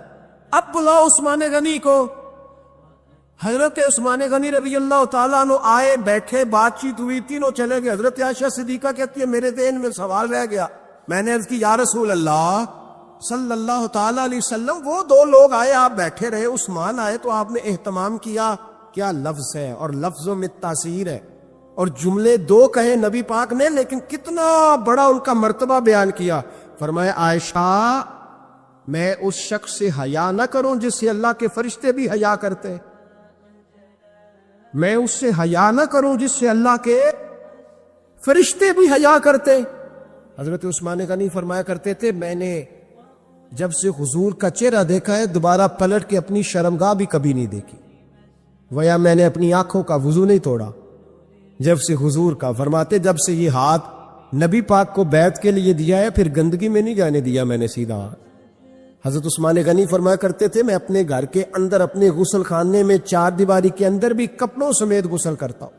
اب بلاؤ عثمان غنی کو. حضرت عثمان غنی رضی اللہ تعالیٰ عنہ آئے، بیٹھے، بات چیت ہوئی، تینوں چلے گئے. حضرت عائشہ صدیقہ کہتی ہے میرے ذہن میں سوال رہ گیا. میں نے عرض کی یا رسول اللہ صلی اللہ تعالیٰ علیہ وسلم، وہ دو لوگ آئے، آپ بیٹھے رہے، عثمان آئے تو آپ نے اہتمام کیا. کیا لفظ ہے، اور لفظوں میں تاثیر ہے، اور جملے دو کہے نبی پاک نے لیکن کتنا بڑا ان کا مرتبہ بیان کیا. فرمایا عائشہ میں اس شخص سے حیا نہ کروں جس سے اللہ کے فرشتے بھی حیا کرتے، میں اس سے حیا نہ کروں جس سے اللہ کے فرشتے بھی حیا کرتے. حضرت عثمان غنی فرمایا کرتے تھے میں نے جب سے حضور کا چہرہ دیکھا ہے دوبارہ پلٹ کے اپنی شرمگاہ بھی کبھی نہیں دیکھی، ویا میں نے اپنی آنکھوں کا وضو نہیں توڑا جب سے حضور کا. فرماتے جب سے یہ ہاتھ نبی پاک کو بیعت کے لیے دیا ہے پھر گندگی میں نہیں جانے دیا میں نے سیدھا. حضرت عثمان غنی فرمایا کرتے تھے میں اپنے گھر کے اندر اپنے غسل خانے میں چار دیواری کے اندر بھی کپڑوں سمیت غسل کرتا ہوں،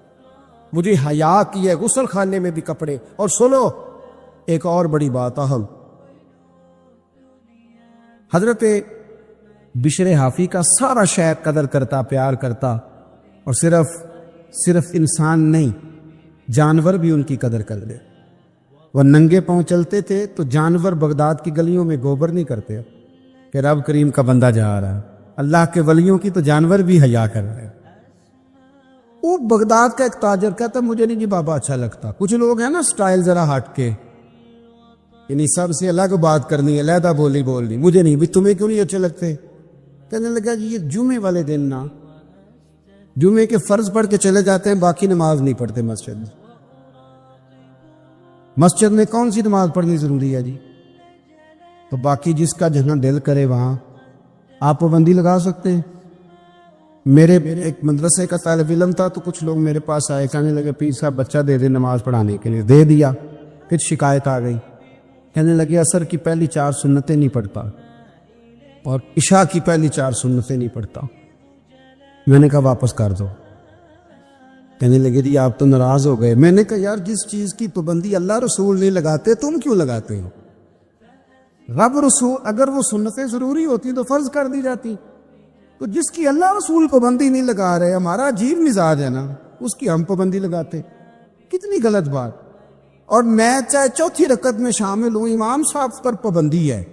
مجھے حیا کی ہے غسل خانے میں بھی کپڑے. اور سنو ایک اور بڑی بات اہم، حضرت بشر حافی کا سارا شہر قدر کرتا، پیار کرتا، اور صرف انسان نہیں جانور بھی ان کی قدر کر لے. وہ ننگے پاؤں چلتے تھے تو جانور بغداد کی گلیوں میں گوبر نہیں کرتے کہ رب کریم کا بندہ جا رہا ہے. اللہ کے ولیوں کی تو جانور بھی حیا کر رہے ہیں. وہ بغداد کا ایک تاجر کہتا مجھے نہیں جی بابا اچھا لگتا. کچھ لوگ ہیں نا سٹائل ذرا ہٹ کے، یعنی سب سے الگ بات کرنی ہے، علیحدہ بولی بولنی، مجھے نہیں بھی تمہیں کیوں نہیں اچھے لگتے. کہنے لگا جی یہ جمعے والے دن نا جمعے کے فرض پڑھ کے چلے جاتے ہیں، باقی نماز نہیں پڑھتے مسجد میں. مسجد میں کون سی نماز پڑھنی ضروری ہے جی؟ تو باقی جس کا جہاں دل کرے وہاں آپ پابندی لگا سکتے ہیں. میرے ایک مدرسے کا طالب علم تھا تو کچھ لوگ میرے پاس آئے، کہنے لگے پیر صاحب بچہ دے دے نماز پڑھانے کے لیے. دے دیا، پھر شکایت آ گئی، کہنے لگے عصر کی پہلی 4 سنتیں نہیں پڑھتا اور عشاء کی پہلی 4 سنتیں نہیں پڑھتا. میں نے کہا واپس کر دو. کہنے لگے جی آپ تو ناراض ہو گئے. میں نے کہا یار جس چیز کی پابندی اللہ رسول نہیں لگاتے تم کیوں لگاتے ہو؟ رب رسول اگر وہ سنتیں ضروری ہوتی تو فرض کر دی جاتی. تو جس کی اللہ رسول پابندی نہیں لگا رہے، ہمارا عجیب مزاج ہے نا، اس کی ہم پابندی لگاتے. کتنی غلط بات. اور میں چاہے چوتھی رکعت میں شامل ہوں، امام صاحب پر پابندی ہے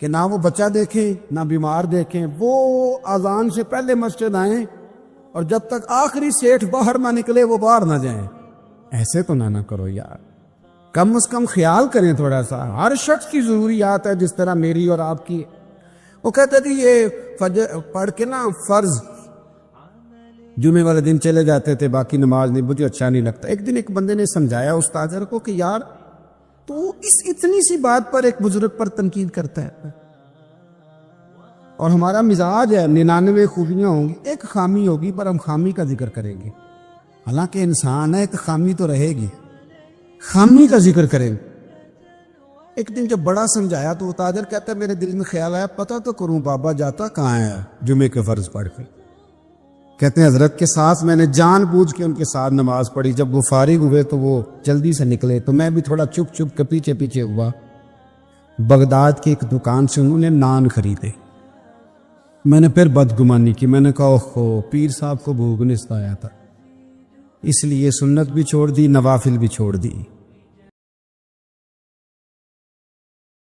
کہ نہ وہ بچہ دیکھیں نہ بیمار دیکھیں، وہ اذان سے پہلے مسجد آئیں اور جب تک آخری سیٹھ باہر نہ نکلے وہ باہر نہ جائیں. ایسے تو نہ کرو یار، کم از کم خیال کریں تھوڑا سا. ہر شخص کی ضروریات ہے جس طرح میری اور آپ کی. وہ کہتے تھے یہ فجر پڑھ کے نا فرض جمعے والے دن چلے جاتے تھے، باقی نماز نہیں، مجھے اچھا نہیں لگتا. ایک دن ایک بندے نے سمجھایا اس تاجر کو کہ یار تو اس اتنی سی بات پر ایک بزرگ پر تنقید کرتا ہے. اور ہمارا مزاج ہے 99 خوبیاں ہوں گی، ایک خامی ہوگی پر ہم خامی کا ذکر کریں گے. حالانکہ انسان ہے، ایک خامی تو رہے گی، خامی کا ذکر کریں. ایک دن جب بڑا سمجھایا تو وہ تاجر کہتا ہے میرے دل میں خیال آیا پتہ تو کروں بابا جاتا کہاں ہے جمعے کے فرض پڑھ کے. کہتے ہیں حضرت کے ساتھ میں نے جان بوجھ کے ان کے ساتھ نماز پڑھی. جب وہ فارغ ہوئے تو وہ جلدی سے نکلے تو میں بھی تھوڑا چپ چپ کے پیچھے پیچھے ہوا. بغداد کی ایک دکان سے انہوں نے نان خریدے. میں نے پھر بدگمانی کی، میں نے کہا اوہو پیر صاحب کو بھوک نستا آیا تھا. اس لیے سنت بھی چھوڑ دی، نوافل بھی چھوڑ دی۔